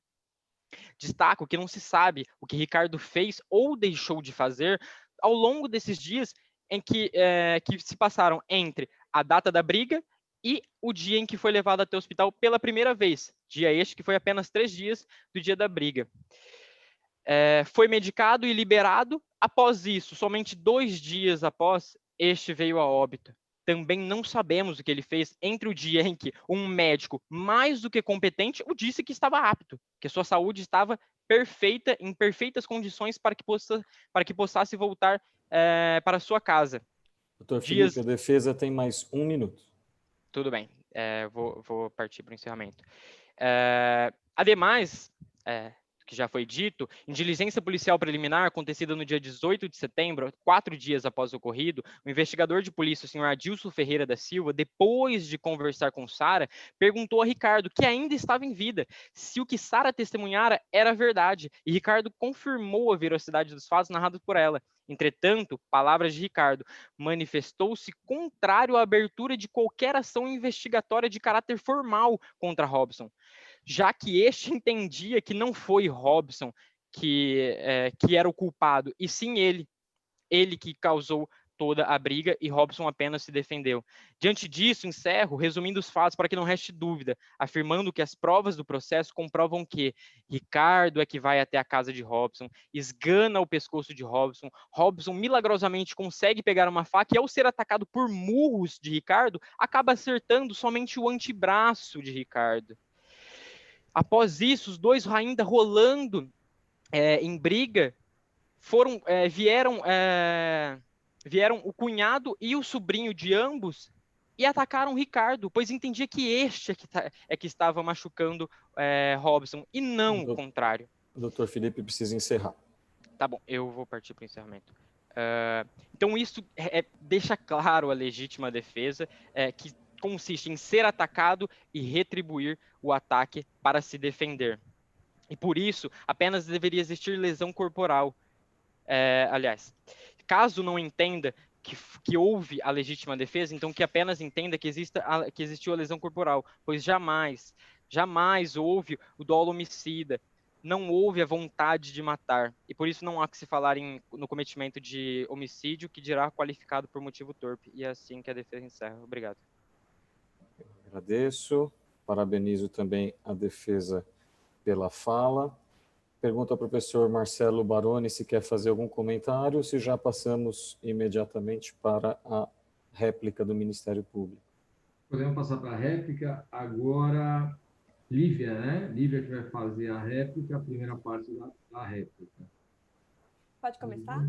Destaco que não se sabe o que Ricardo fez ou deixou de fazer ao longo desses dias em que se passaram entre a data da briga e o dia em que foi levado até o hospital pela primeira vez, dia este que foi apenas 3 dias do dia da briga. Foi medicado e liberado. Após isso, somente 2 dias após, este veio a óbito. Também não sabemos o que ele fez entre o dia em que um médico mais do que competente o disse que estava apto, que sua saúde estava perfeita, em perfeitas condições para que possa voltar para sua casa. Doutor Felipe, a defesa tem mais 1 minuto. Tudo bem, vou partir para o encerramento. Ademais, que já foi dito, em diligência policial preliminar acontecida no dia 18 de setembro, 4 dias após o ocorrido, o investigador de polícia, o senhor Adilson Ferreira da Silva, depois de conversar com Sara, perguntou a Ricardo, que ainda estava em vida, se o que Sara testemunhara era verdade, e Ricardo confirmou a veracidade dos fatos narrados por ela. Entretanto, palavras de Ricardo, manifestou-se contrário à abertura de qualquer ação investigatória de caráter formal contra Robson, já que este entendia que não foi Robson que era o culpado, e sim ele que causou toda a briga e Robson apenas se defendeu. Diante disso, encerro resumindo os fatos para que não reste dúvida, afirmando que as provas do processo comprovam que Ricardo é que vai até a casa de Robson, esgana o pescoço de Robson, Robson milagrosamente consegue pegar uma faca e ao ser atacado por murros de Ricardo, acaba acertando somente o antebraço de Ricardo. Após isso, os dois ainda rolando em briga, vieram o cunhado e o sobrinho de ambos e atacaram Ricardo, pois entendia que este é que estava machucando Robson, e não o contrário. O doutor Felipe precisa encerrar. Tá bom, eu vou partir para o encerramento. Então, isso deixa claro a legítima defesa, que consiste em ser atacado e retribuir o ataque para se defender. E por isso, apenas deveria existir lesão corporal. Aliás, caso não entenda que houve a legítima defesa, então que apenas entenda que existiu a lesão corporal, pois jamais houve o dolo homicida, não houve a vontade de matar, e por isso não há que se falar no cometimento de homicídio, que dirá qualificado por motivo torpe, e é assim que a defesa encerra. Obrigado. Agradeço, parabenizo também a defesa pela fala. Pergunto ao professor Marcelo Baroni se quer fazer algum comentário, se já passamos imediatamente para a réplica do Ministério Público. Podemos passar para a réplica. Agora, Lívia, né? Lívia que vai fazer a réplica, a primeira parte da réplica. Pode começar?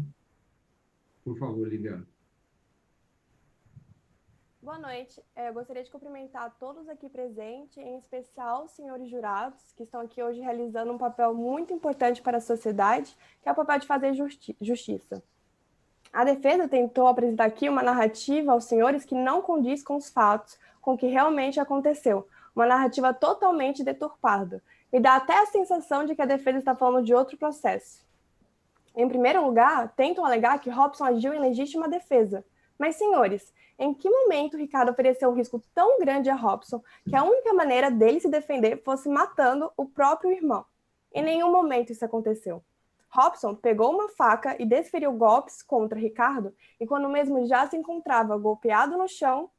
Por favor, Lívia. Boa noite. Eu gostaria de cumprimentar todos aqui presentes, em especial os senhores jurados, que estão aqui hoje realizando um papel muito importante para a sociedade, que é o papel de fazer justiça. A defesa tentou apresentar aqui uma narrativa aos senhores que não condiz com os fatos, com o que realmente aconteceu. Uma narrativa totalmente deturpada. Me dá até a sensação de que a defesa está falando de outro processo. Em primeiro lugar, tentam alegar que Robson agiu em legítima defesa. Mas, senhores, em que momento Ricardo ofereceu um risco tão grande a Robson que a única maneira dele se defender fosse matando o próprio irmão? Em nenhum momento isso aconteceu. Robson pegou uma faca e desferiu golpes contra Ricardo, e quando mesmo já se encontrava golpeado no chão,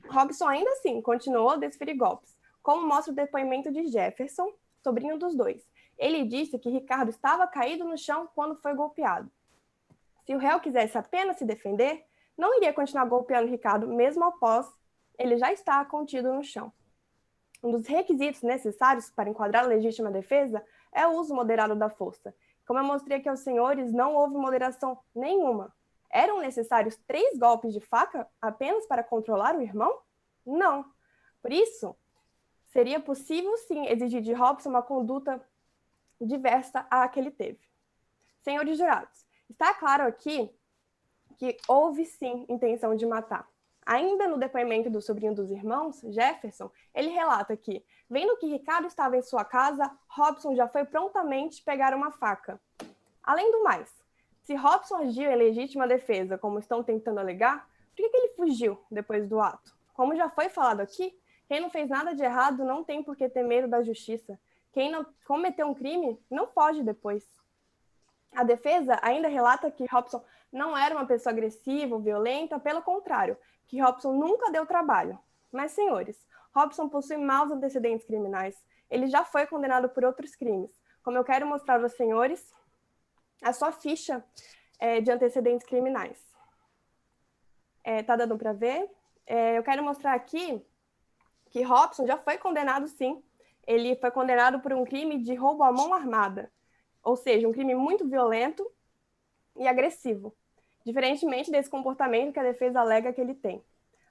Robson ainda assim continuou a desferir golpes, como mostra o depoimento de Jefferson, sobrinho dos dois. Ele disse que Ricardo estava caído no chão quando foi golpeado. Se o réu quisesse apenas se defender, não iria continuar golpeando Ricardo mesmo após ele já estar contido no chão. Um dos requisitos necessários para enquadrar a legítima defesa é o uso moderado da força. Como eu mostrei aqui aos senhores, não houve moderação nenhuma. Eram necessários 3 golpes de faca apenas para controlar o irmão? Não. Por isso, seria possível sim exigir de Robson uma conduta diversa à que ele teve. Senhores jurados, está claro aqui que houve sim intenção de matar. Ainda no depoimento do sobrinho dos irmãos, Jefferson, ele relata que, vendo que Ricardo estava em sua casa, Robson já foi prontamente pegar uma faca. Além do mais, se Robson agiu em legítima defesa, como estão tentando alegar, por que ele fugiu depois do ato? Como já foi falado aqui, quem não fez nada de errado não tem por que ter medo da justiça. Quem não cometeu um crime não foge depois. A defesa ainda relata que Robson não era uma pessoa agressiva ou violenta, pelo contrário, que Robson nunca deu trabalho. Mas, senhores, Robson possui maus antecedentes criminais. Ele já foi condenado por outros crimes. Como eu quero mostrar aos senhores a sua ficha de antecedentes criminais. Tá dando para ver? Eu quero mostrar aqui que Robson já foi condenado, sim. Ele foi condenado por um crime de roubo à mão armada, ou seja, um crime muito violento e agressivo, diferentemente desse comportamento que a defesa alega que ele tem.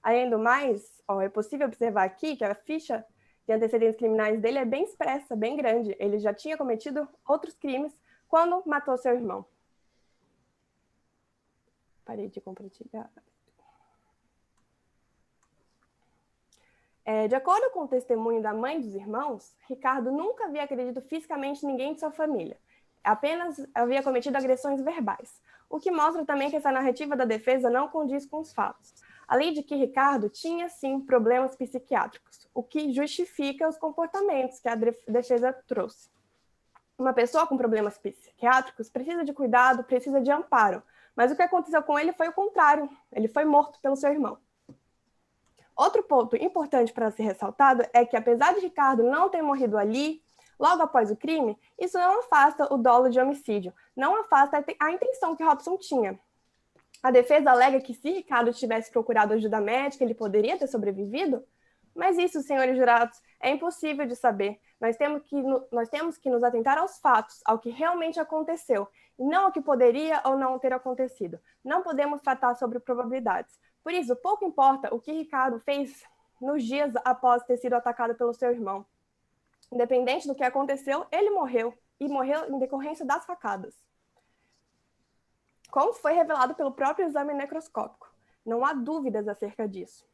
Além do mais, é possível observar aqui que a ficha de antecedentes criminais dele é bem expressa, bem grande. Ele já tinha cometido outros crimes quando matou seu irmão. Parei de compartilhar. De acordo com o testemunho da mãe dos irmãos, Ricardo nunca havia agredido fisicamente ninguém de sua família. Apenas havia cometido agressões verbais, o que mostra também que essa narrativa da defesa não condiz com os fatos. Além de que Ricardo tinha, sim, problemas psiquiátricos, o que justifica os comportamentos que a defesa trouxe. Uma pessoa com problemas psiquiátricos precisa de cuidado, precisa de amparo, mas o que aconteceu com ele foi o contrário, ele foi morto pelo seu irmão. Outro ponto importante para ser ressaltado é que, apesar de Ricardo não ter morrido ali, logo após o crime, isso não afasta o dolo de homicídio, não afasta a intenção que Robson tinha. A defesa alega que se Ricardo tivesse procurado ajuda médica, ele poderia ter sobrevivido, mas isso, senhores jurados, é impossível de saber. Nós temos que nos atentar aos fatos, ao que realmente aconteceu, e não ao que poderia ou não ter acontecido. Não podemos tratar sobre probabilidades. Por isso, pouco importa o que Ricardo fez nos dias após ter sido atacado pelo seu irmão. Independente do que aconteceu, ele morreu, e morreu em decorrência das facadas. Como foi revelado pelo próprio exame necroscópico. Não há dúvidas acerca disso.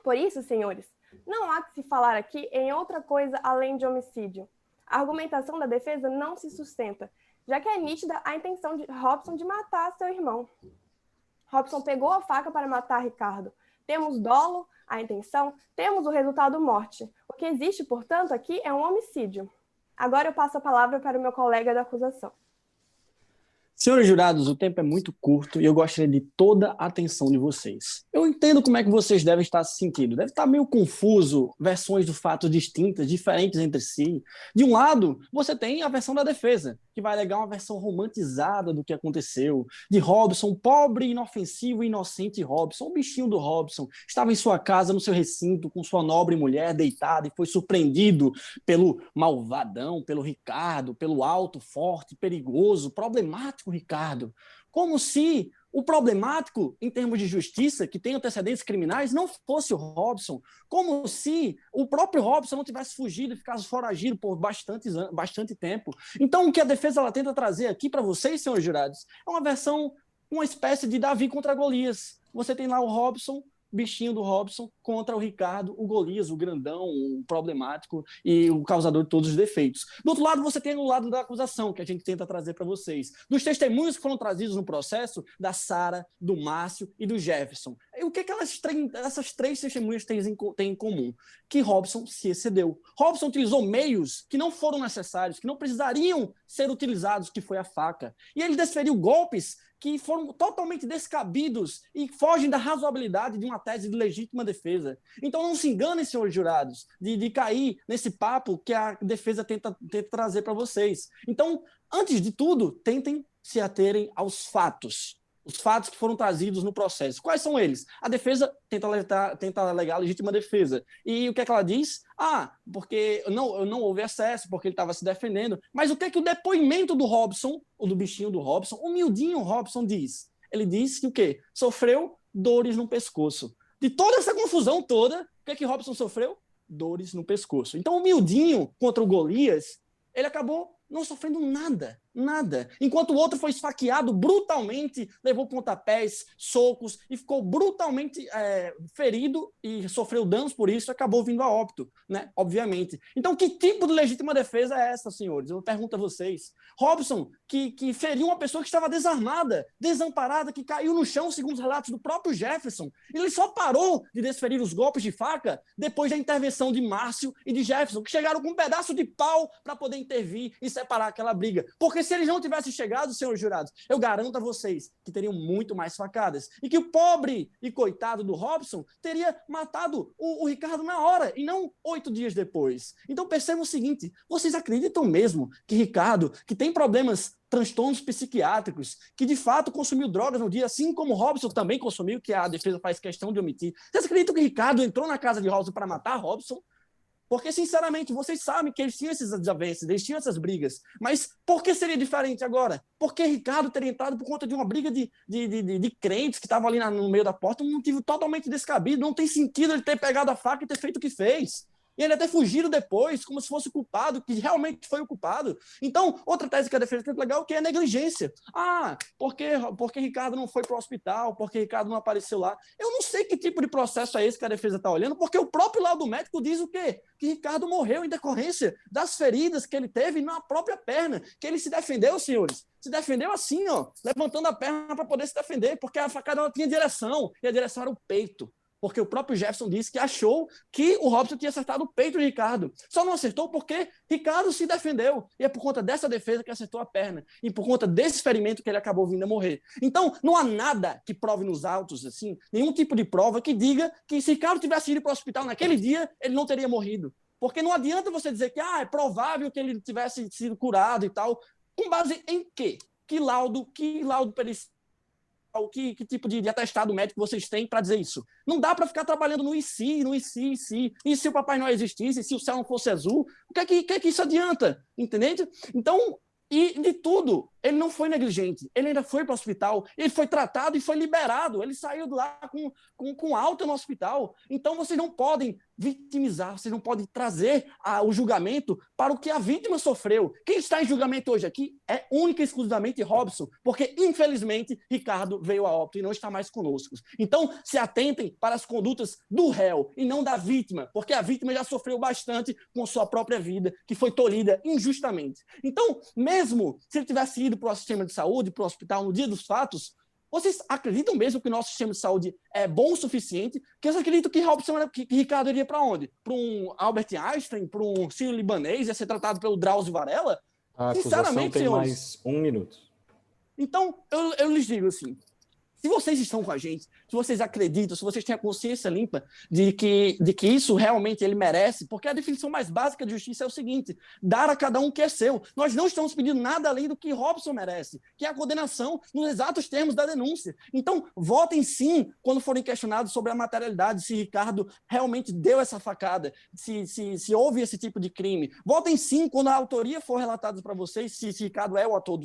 Por isso, senhores, não há que se falar aqui em outra coisa além de homicídio. A argumentação da defesa não se sustenta, já que é nítida a intenção de Robson de matar seu irmão. Robson pegou a faca para matar Ricardo. Temos dolo, a intenção, temos o resultado morte. O que existe, portanto, aqui é um homicídio. Agora eu passo a palavra para o meu colega da acusação. Senhores jurados, o tempo é muito curto e eu gostaria de toda a atenção de vocês. Eu entendo como é que vocês devem estar se sentindo. Deve estar meio confuso, versões do fato distintas, diferentes entre si. De um lado, você tem a versão da defesa, que vai alegar uma versão romantizada do que aconteceu, de Robson, pobre, inofensivo e inocente Robson, o bichinho do Robson, estava em sua casa, no seu recinto, com sua nobre mulher deitada e foi surpreendido pelo malvadão, pelo Ricardo, pelo alto, forte, perigoso, problemático Ricardo. Como se o problemático, em termos de justiça, que tem antecedentes criminais, não fosse o Robson. Como se o próprio Robson não tivesse fugido e ficasse foragido por bastante tempo. Então, o que a defesa ela tenta trazer aqui para vocês, senhores jurados, é uma versão, uma espécie de Davi contra Golias. Você tem lá o Robson bichinho do Robson contra o Ricardo, o Golias, o grandão, o problemático e o causador de todos os defeitos. Do outro lado, você tem o lado da acusação, que a gente tenta trazer para vocês. Dos testemunhos que foram trazidos no processo, da Sara, do Márcio e do Jefferson. E o que essas três testemunhas têm em comum? Que Robson se excedeu. Robson utilizou meios que não foram necessários, que não precisariam ser utilizados, que foi a faca. E ele desferiu golpes que foram totalmente descabidos e fogem da razoabilidade de uma tese de legítima defesa. Então não se enganem, senhores jurados, de cair nesse papo que a defesa tenta trazer para vocês. Então, antes de tudo, tentem se aterem aos fatos. Os fatos que foram trazidos no processo. Quais são eles? A defesa tenta alegar a legítima defesa. E o que é que ela diz? Porque não houve acesso, porque ele estava se defendendo. Mas o que é que o depoimento do Robson, ou do bichinho do Robson, o miudinho Robson diz? Ele diz que o quê? Sofreu dores no pescoço. De toda essa confusão toda, o que é que Robson sofreu? Dores no pescoço. Então o miudinho contra o Golias, ele acabou não sofrendo nada. Enquanto o outro foi esfaqueado brutalmente, levou pontapés, socos e ficou brutalmente ferido e sofreu danos por isso, acabou vindo a óbito, né? Obviamente. Então, que tipo de legítima defesa é essa, senhores? Eu pergunto a vocês. Robson, que feriu uma pessoa que estava desarmada, desamparada, que caiu no chão, segundo os relatos do próprio Jefferson. Ele só parou de desferir os golpes de faca depois da intervenção de Márcio e de Jefferson, que chegaram com um pedaço de pau para poder intervir e separar aquela briga. Porque se eles não tivessem chegado, senhores jurados, eu garanto a vocês que teriam muito mais facadas. E que o pobre e coitado do Robson teria matado o Ricardo na hora, e não 8 dias depois. Então percebam o seguinte, vocês acreditam mesmo que Ricardo, que tem problemas, transtornos psiquiátricos, que de fato consumiu drogas no dia, assim como Robson também consumiu, que a defesa faz questão de omitir. Vocês acreditam que Ricardo entrou na casa de Robson para matar Robson? Porque, sinceramente, vocês sabem que eles tinham esses desavenças, eles tinham essas brigas. Mas por que seria diferente agora? Porque Ricardo teria entrado por conta de uma briga de crentes que estavam ali no meio da porta, um motivo totalmente descabido. Não tem sentido ele ter pegado a faca e ter feito o que fez. E ele até fugiram depois, como se fosse o culpado, que realmente foi o culpado. Então, outra tese que a defesa tem legal, que é a negligência. Porque Ricardo não foi para o hospital, porque Ricardo não apareceu lá. Eu não sei que tipo de processo é esse que a defesa está olhando, porque o próprio laudo médico diz o quê? Que Ricardo morreu em decorrência das feridas que ele teve na própria perna, que ele se defendeu, senhores. Se defendeu assim, levantando a perna para poder se defender, porque a facada não tinha direção, e a direção era o peito. Porque o próprio Jefferson disse que achou que o Robson tinha acertado o peito de Ricardo. Só não acertou porque Ricardo se defendeu. E é por conta dessa defesa que acertou a perna. E por conta desse ferimento que ele acabou vindo a morrer. Então, não há nada que prove nos autos, assim, nenhum tipo de prova que diga que se Ricardo tivesse ido para o hospital naquele dia, ele não teria morrido. Porque não adianta você dizer que é provável que ele tivesse sido curado e tal. Com base em quê? Que laudo pericial? Que tipo de atestado médico vocês têm para dizer isso? Não dá para ficar trabalhando no e se. E se o Papai Noel existisse, se o céu não fosse azul, o que é que isso adianta? Entende? Então, e de tudo, ele não foi negligente, ele ainda foi para o hospital, ele foi tratado e foi liberado, ele saiu de lá com alta no hospital. Então vocês não podem vitimizar, vocês não podem trazer o julgamento para o que a vítima sofreu. Quem está em julgamento hoje aqui é única e exclusivamente Robson, porque infelizmente Ricardo veio a óbito e não está mais conosco. Então se atentem para as condutas do réu e não da vítima, porque a vítima já sofreu bastante com sua própria vida, que foi tolhida injustamente. Então, mesmo se ele tivesse ido para o sistema de saúde, para o hospital no dia dos fatos, vocês acreditam mesmo que o nosso sistema de saúde é bom o suficiente? Que eu acredito que Ricardo iria para onde? Para um Albert Einstein? Para um sírio-libanês? Ia ser tratado pelo Drauzio Varela? A acusação tem mais 1 minuto. Então, eu lhes digo assim, se vocês estão com a gente, se vocês acreditam, se vocês têm a consciência limpa de que isso realmente ele merece, porque a definição mais básica de justiça é o seguinte, dar a cada um o que é seu. Nós não estamos pedindo nada além do que Robson merece, que é a condenação nos exatos termos da denúncia. Então, votem sim quando forem questionados sobre a materialidade, se Ricardo realmente deu essa facada, se houve esse tipo de crime. Votem sim quando a autoria for relatada para vocês, se Ricardo é o autor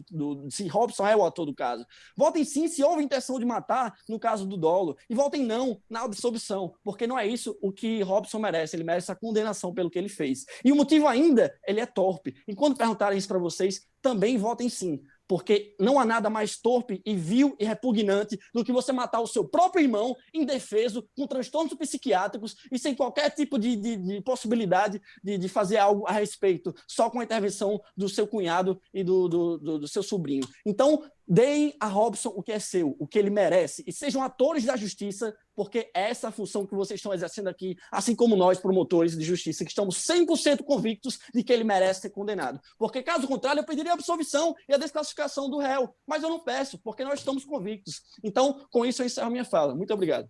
se Robson é o autor do caso. Votem sim se houve intenção de matar, no caso do dolo, e votem não na absolvição, porque não é isso o que Robson merece, ele merece a condenação pelo que ele fez. E o motivo ainda, ele é torpe. E quando perguntarem isso para vocês, também votem sim, porque não há nada mais torpe e vil e repugnante do que você matar o seu próprio irmão indefeso, com transtornos psiquiátricos e sem qualquer tipo de possibilidade de fazer algo a respeito, só com a intervenção do seu cunhado e do seu sobrinho. Então, deem a Robson o que é seu, o que ele merece, e sejam atores da justiça, porque é essa a função que vocês estão exercendo aqui, assim como nós, promotores de justiça, que estamos 100% convictos de que ele merece ser condenado. Porque, caso contrário, eu pediria a absolvição e a desclassificação do réu, mas eu não peço, porque nós estamos convictos. Então, com isso, eu encerro minha fala. Muito obrigado.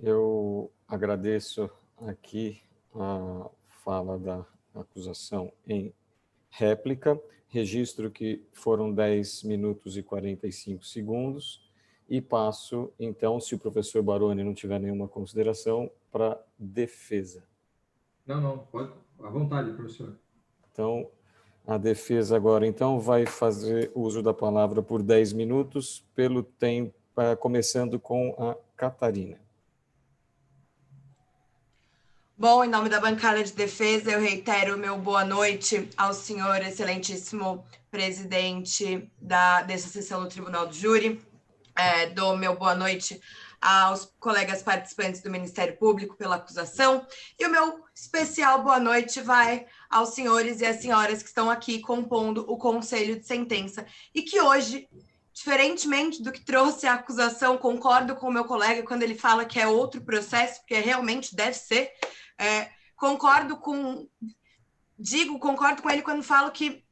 Eu agradeço aqui a fala da acusação em réplica, registro que foram 10 minutos e 45 segundos, e passo, então, se o professor Baroni não tiver nenhuma consideração, para a defesa. Não, pode, à vontade, professor. Então, a defesa agora, então, vai fazer uso da palavra por 10 minutos, pelo tempo, começando com a Catarina. Bom, em nome da bancada de defesa, eu reitero o meu boa noite ao senhor excelentíssimo presidente dessa sessão do Tribunal do Júri. Dou meu boa noite aos colegas participantes do Ministério Público pela acusação. E o meu especial boa noite vai aos senhores e às senhoras que estão aqui compondo o Conselho de Sentença e que hoje, diferentemente do que trouxe a acusação, concordo com o meu colega quando ele fala que é outro processo, porque realmente deve ser. Concordo com ele quando falo que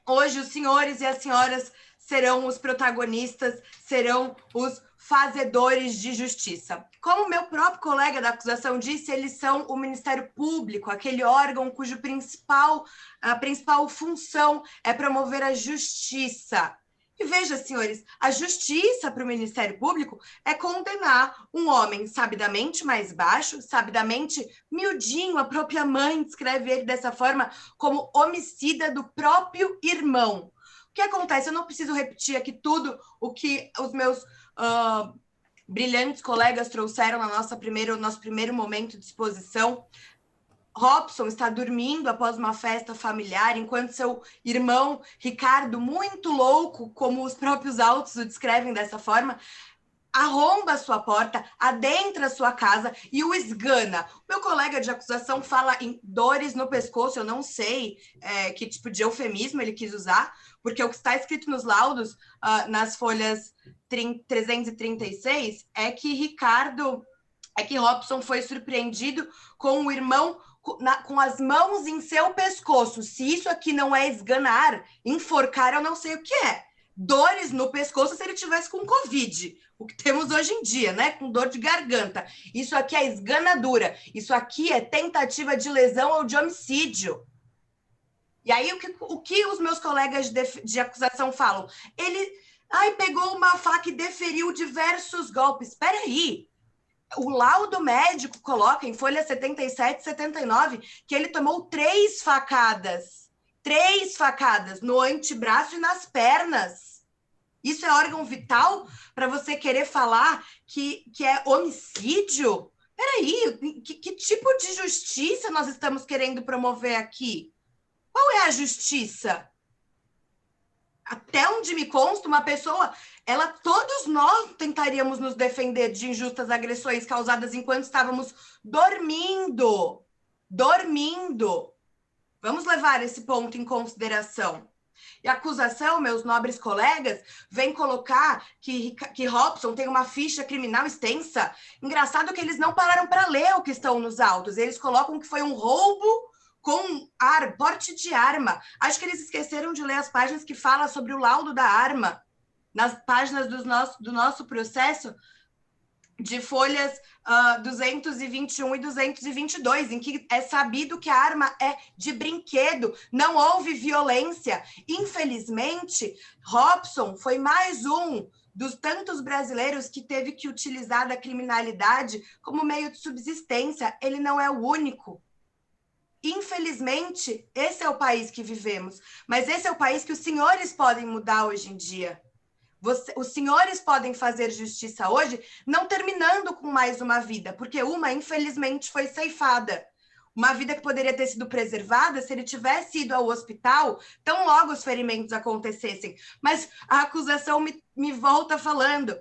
hoje os senhores e as senhoras serão os protagonistas, serão os fazedores de justiça. Como o meu próprio colega da acusação disse, eles são o Ministério Público, aquele órgão cuja a principal função é promover a justiça. E veja, senhores, a justiça para o Ministério Público é condenar um homem sabidamente mais baixo, sabidamente miudinho, a própria mãe descreve ele dessa forma, como homicida do próprio irmão. O que acontece? Eu não preciso repetir aqui tudo o que os meus brilhantes colegas trouxeram no nosso primeiro momento de exposição. Robson está dormindo após uma festa familiar, enquanto seu irmão Ricardo, muito louco, como os próprios autos o descrevem dessa forma, arromba a sua porta, adentra a sua casa e o esgana. O meu colega de acusação fala em dores no pescoço, eu não sei que tipo de eufemismo ele quis usar, porque o que está escrito nos laudos, nas folhas 336, é que Robson foi surpreendido com o irmão com as mãos em seu pescoço. Se isso aqui não é esganar, enforcar, eu não sei o que é. Dores no pescoço se ele tivesse com Covid, o que temos hoje em dia, né? Com dor de garganta. Isso aqui é esganadura. Isso aqui é tentativa de lesão ou de homicídio. E aí, o que os meus colegas de acusação falam? Ele pegou uma faca e deferiu diversos golpes. Espera aí. O laudo médico coloca em folha 77 e 79 que ele tomou 3 facadas no antebraço e nas pernas. Isso é órgão vital para você querer falar que é homicídio? Peraí, que tipo de justiça nós estamos querendo promover aqui? Qual é a justiça? Até onde me consta, uma pessoa, todos nós tentaríamos nos defender de injustas agressões causadas enquanto estávamos dormindo. Vamos levar esse ponto em consideração. E a acusação, meus nobres colegas, vem colocar que Robson tem uma ficha criminal extensa. Engraçado que eles não pararam para ler o que estão nos autos. Eles colocam que foi um roubo com porte de arma. Acho que eles esqueceram de ler as páginas que falam sobre o laudo da arma, nas páginas do nosso processo, de folhas 221 e 222, em que é sabido que a arma é de brinquedo, não houve violência. Infelizmente, Robson foi mais um dos tantos brasileiros que teve que utilizar da criminalidade como meio de subsistência. Ele não é o único. Infelizmente, esse é o país que vivemos, mas esse é o país que os senhores podem mudar hoje em dia. Os senhores podem fazer justiça hoje, não terminando com mais uma vida, porque uma, infelizmente, foi ceifada. Uma vida que poderia ter sido preservada se ele tivesse ido ao hospital tão logo os ferimentos acontecessem. Mas a acusação me volta falando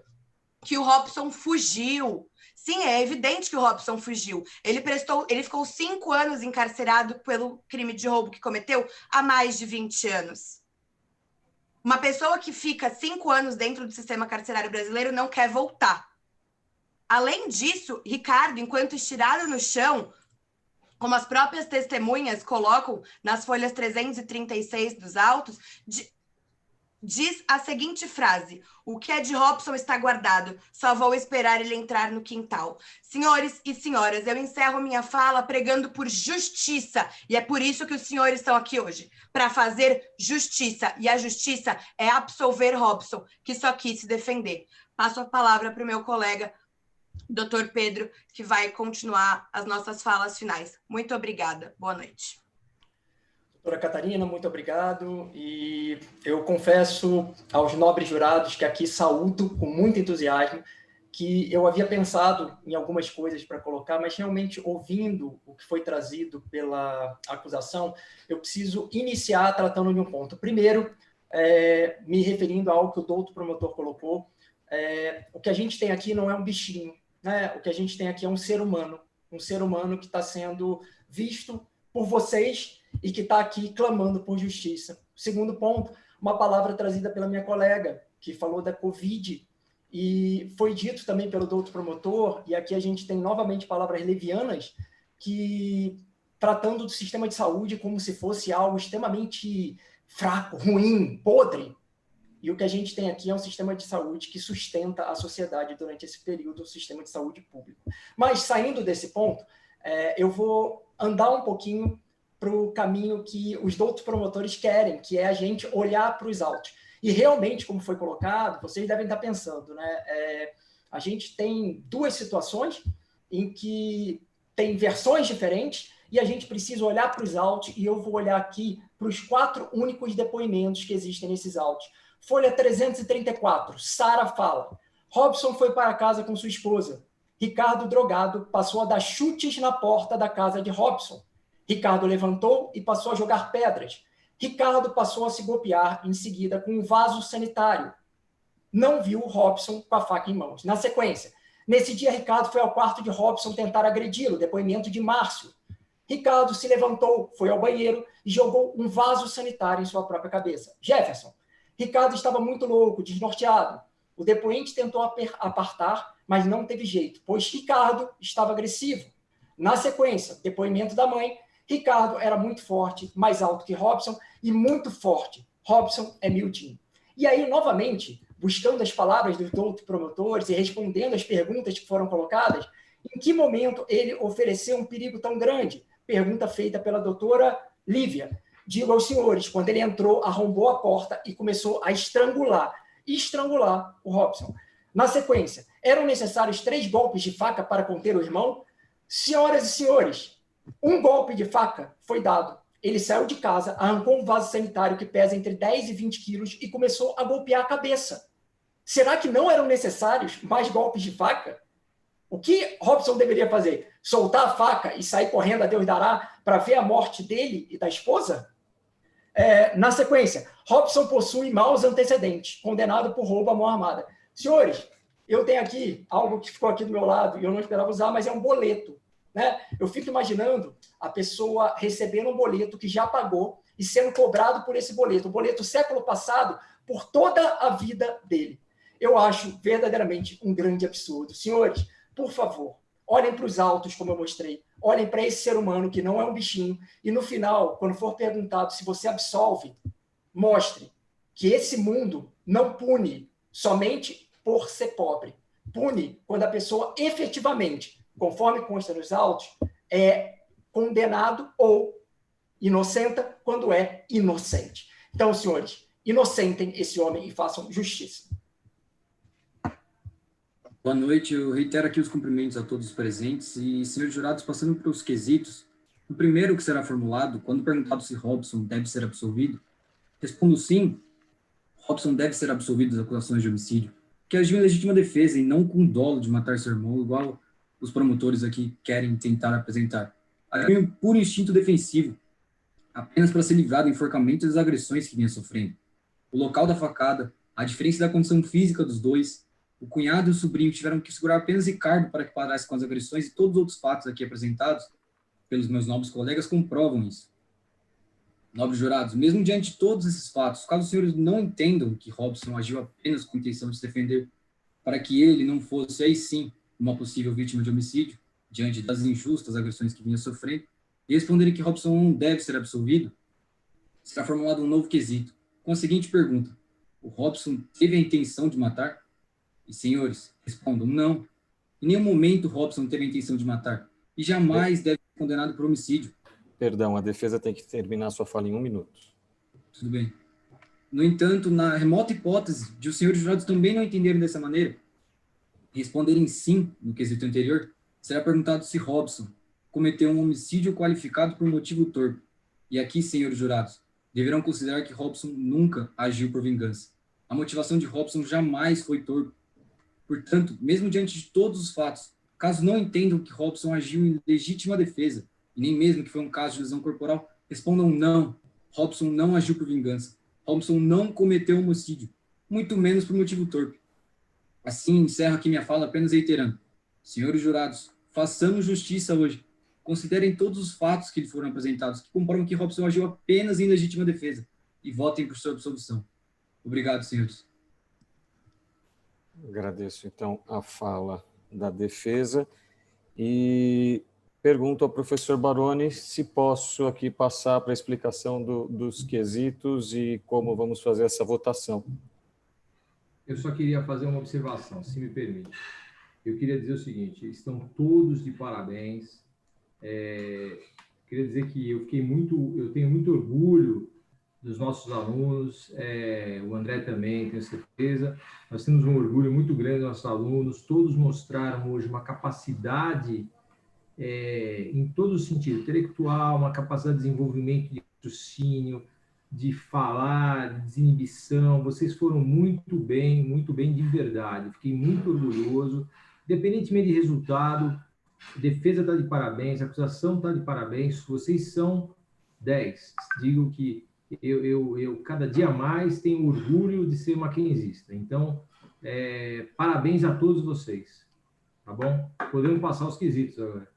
que o Robson fugiu. Sim, é evidente que o Robson fugiu. Ele ficou 5 anos encarcerado pelo crime de roubo que cometeu há mais de 20 anos. Uma pessoa que fica 5 anos dentro do sistema carcerário brasileiro não quer voltar. Além disso, Ricardo, enquanto estirado no chão, como as próprias testemunhas colocam nas folhas 336 dos autos, diz a seguinte frase: o que é de Robson está guardado, só vou esperar ele entrar no quintal. Senhores e senhoras, eu encerro minha fala pregando por justiça, e é por isso que os senhores estão aqui hoje, para fazer justiça, e a justiça é absolver Robson, que só quis se defender. Passo a palavra para o meu colega, Dr. Pedro, que vai continuar as nossas falas finais. Muito obrigada. Boa noite. Doutora Catarina, muito obrigado. E eu confesso aos nobres jurados que aqui saúdo com muito entusiasmo, que eu havia pensado em algumas coisas para colocar, mas realmente ouvindo o que foi trazido pela acusação, eu preciso iniciar tratando de um ponto. Primeiro, me referindo a algo que o doutor promotor colocou, o que a gente tem aqui não é um bichinho, né? O que a gente tem aqui é um ser humano que está sendo visto por vocês e que está aqui clamando por justiça. Segundo ponto, uma palavra trazida pela minha colega, que falou da Covid, e foi dito também pelo doutor promotor, e aqui a gente tem novamente palavras levianas, que tratando do sistema de saúde como se fosse algo extremamente fraco, ruim, podre. E o que a gente tem aqui é um sistema de saúde que sustenta a sociedade durante esse período, o sistema de saúde público. Mas, saindo desse ponto, eu vou andar um pouquinho para o caminho que os outros promotores querem, que é a gente olhar para os autos. E realmente, como foi colocado, vocês devem estar pensando, né? A gente tem duas situações em que tem versões diferentes e a gente precisa olhar para os autos, e eu vou olhar aqui para os 4 únicos depoimentos que existem nesses autos. Folha 334, Sara fala: Robson foi para casa com sua esposa. Ricardo, drogado, passou a dar chutes na porta da casa de Robson. Ricardo levantou e passou a jogar pedras. Ricardo passou a se golpear em seguida com um vaso sanitário. Não viu Robson com a faca em mãos. Na sequência, nesse dia, Ricardo foi ao quarto de Robson tentar agredi-lo, depoimento de Márcio. Ricardo se levantou, foi ao banheiro e jogou um vaso sanitário em sua própria cabeça. Jefferson: Ricardo estava muito louco, desnorteado. O depoente tentou apartar, mas não teve jeito, pois Ricardo estava agressivo. Na sequência, depoimento da mãe: Ricardo era muito forte, mais alto que Robson e muito forte. Robson é miudinho. E aí, novamente, buscando as palavras dos outros promotores e respondendo as perguntas que foram colocadas, em que momento ele ofereceu um perigo tão grande? Pergunta feita pela doutora Lívia. Digo aos senhores, quando ele entrou, arrombou a porta e começou a estrangular o Robson. Na sequência, eram necessários 3 golpes de faca para conter o irmão? Senhoras e senhores, um golpe de faca foi dado. Ele saiu de casa, arrancou um vaso sanitário que pesa entre 10 e 20 quilos e começou a golpear a cabeça. Será que não eram necessários mais golpes de faca? O que Robson deveria fazer? Soltar a faca e sair correndo a Deus dará para ver a morte dele e da esposa? Na sequência, Robson possui maus antecedentes, condenado por roubo à mão armada. Senhores, eu tenho aqui algo que ficou aqui do meu lado e eu não esperava usar, mas é um boleto, né? Eu fico imaginando a pessoa recebendo um boleto que já pagou e sendo cobrado por esse boleto, o boleto século passado, por toda a vida dele. Eu acho verdadeiramente um grande absurdo. Senhores, por favor, olhem para os autos, como eu mostrei, olhem para esse ser humano que não é um bichinho, e no final, quando for perguntado se você absolve, mostre que esse mundo não pune somente por ser pobre. Pune quando a pessoa efetivamente, conforme consta nos autos, é condenado ou inocenta quando é inocente. Então, senhores, inocentem esse homem e façam justiça. Boa noite, eu reitero aqui os cumprimentos a todos os presentes e, senhores jurados, passando para os quesitos, o primeiro que será formulado, quando perguntado se Robson deve ser absolvido, respondo sim, Robson deve ser absolvido das acusações de homicídio, que agiu em legítima defesa e não com dolo de matar seu irmão, igual os promotores aqui querem tentar apresentar. Havia um puro instinto defensivo, apenas para se livrar do enforcamento e das agressões que vinha sofrendo. O local da facada, a diferença da condição física dos dois, o cunhado e o sobrinho tiveram que segurar apenas Ricardo para que parasse com as agressões, e todos os outros fatos aqui apresentados pelos meus nobres colegas comprovam isso. Nobres jurados, mesmo diante de todos esses fatos, caso os senhores não entendam que Robson agiu apenas com a intenção de se defender, para que ele não fosse, aí sim, uma possível vítima de homicídio, diante das injustas agressões que vinha sofrendo, e responderem que Robson não deve ser absolvido, será formulado um novo quesito, com a seguinte pergunta: o Robson teve a intenção de matar? E, senhores, respondam não. Em nenhum momento Robson teve a intenção de matar, e jamais deve ser condenado por homicídio. Perdão, a defesa tem que terminar sua fala em 1 minuto. Tudo bem. No entanto, na remota hipótese de os senhores jurados também não entenderem dessa maneira, e responderem sim no quesito anterior, será perguntado se Robson cometeu um homicídio qualificado por motivo torpe. E aqui, senhores jurados, deverão considerar que Robson nunca agiu por vingança. A motivação de Robson jamais foi torpe. Portanto, mesmo diante de todos os fatos, caso não entendam que Robson agiu em legítima defesa, e nem mesmo que foi um caso de lesão corporal, respondam não. Robson não agiu por vingança. Robson não cometeu homicídio, muito menos por motivo torpe. Assim, encerro aqui minha fala apenas reiterando: senhores jurados, façamos justiça hoje. Considerem todos os fatos que lhe foram apresentados, que comprovam que Robson agiu apenas em legítima defesa, e votem por sua absolvição. Obrigado, senhores. Agradeço, então, a fala da defesa e pergunto ao professor Baroni se posso aqui passar para a explicação dos quesitos e como vamos fazer essa votação. Eu só queria fazer uma observação, se me permite. Eu queria dizer o seguinte: estão todos de parabéns. Queria dizer que eu tenho muito orgulho dos nossos alunos, o André também, tenho certeza. Nós temos um orgulho muito grande dos nossos alunos, todos mostraram hoje uma capacidade em todo o sentido, intelectual, uma capacidade de desenvolvimento de raciocínio, de falar, de desinibição. Vocês foram muito bem de verdade. Fiquei muito orgulhoso. Independentemente de resultado, a defesa está de parabéns, a acusação está de parabéns, vocês são 10. Digo que eu cada dia mais tenho orgulho de ser maquinzista. Então, parabéns a todos vocês. Tá bom? Podemos passar os quesitos agora.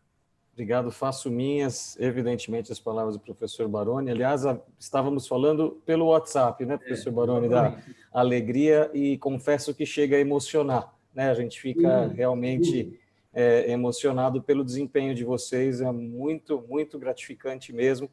Obrigado, faço minhas, evidentemente, as palavras do professor Baroni. Aliás, estávamos falando pelo WhatsApp, né, professor Baroni, da alegria, e confesso que chega a emocionar, né? A gente fica realmente emocionado pelo desempenho de vocês, é muito, muito gratificante mesmo.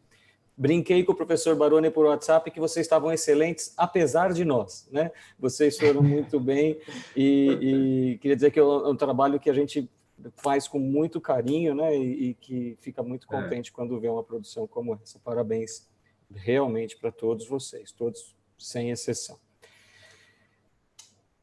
Brinquei com o professor Baroni por WhatsApp que vocês estavam excelentes, apesar de nós, né? Vocês foram muito bem e queria dizer que é um trabalho que a gente faz com muito carinho, né? E que fica muito contente quando vê uma produção como essa. Parabéns realmente para todos vocês, todos sem exceção.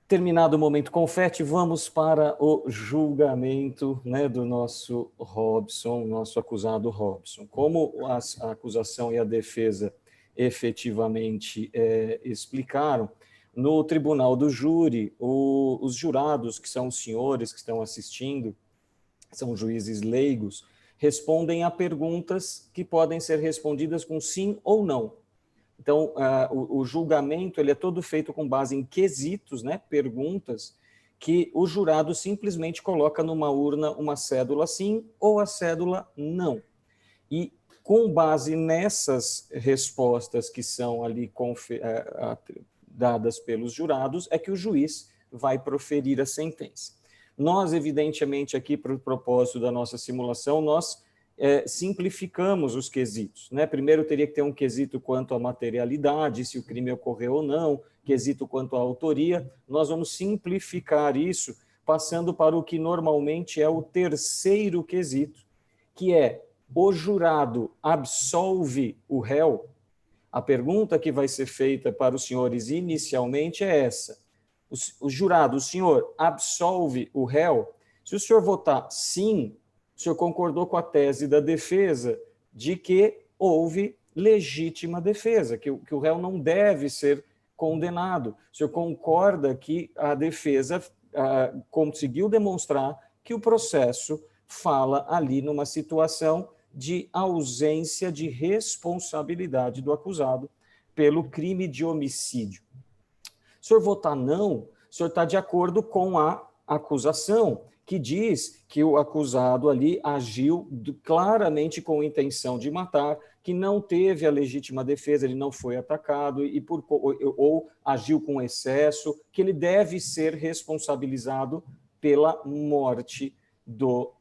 Terminado o momento confete, vamos para o julgamento, né, do nosso Robson, nosso acusado Robson. Como a acusação e a defesa efetivamente explicaram, no tribunal do júri, os jurados, que são os senhores que estão assistindo, são juízes leigos, respondem a perguntas que podem ser respondidas com sim ou não. Então, o julgamento ele é todo feito com base em quesitos, né, perguntas, que o jurado simplesmente coloca numa urna uma cédula sim ou a cédula não. E com base nessas respostas que são ali dadas pelos jurados, é que o juiz vai proferir a sentença. Nós, evidentemente, aqui para o propósito da nossa simulação, nós simplificamos os quesitos, né? Primeiro teria que ter um quesito quanto à materialidade, se o crime ocorreu ou não, quesito quanto à autoria. Nós vamos simplificar isso, passando para o que normalmente é o terceiro quesito, que é: o jurado absolve o réu? A pergunta que vai ser feita para os senhores inicialmente é essa: o jurado, o senhor absolve o réu? Se o senhor votar sim, o senhor concordou com a tese da defesa de que houve legítima defesa, que o réu não deve ser condenado. O senhor concorda que a defesa conseguiu demonstrar que o processo fala ali numa situação de ausência de responsabilidade do acusado pelo crime de homicídio. Se o senhor votar não, o senhor está de acordo com a acusação, que diz que o acusado ali agiu claramente com intenção de matar, que não teve a legítima defesa, ele não foi atacado ou agiu com excesso, que ele deve ser responsabilizado pela morte do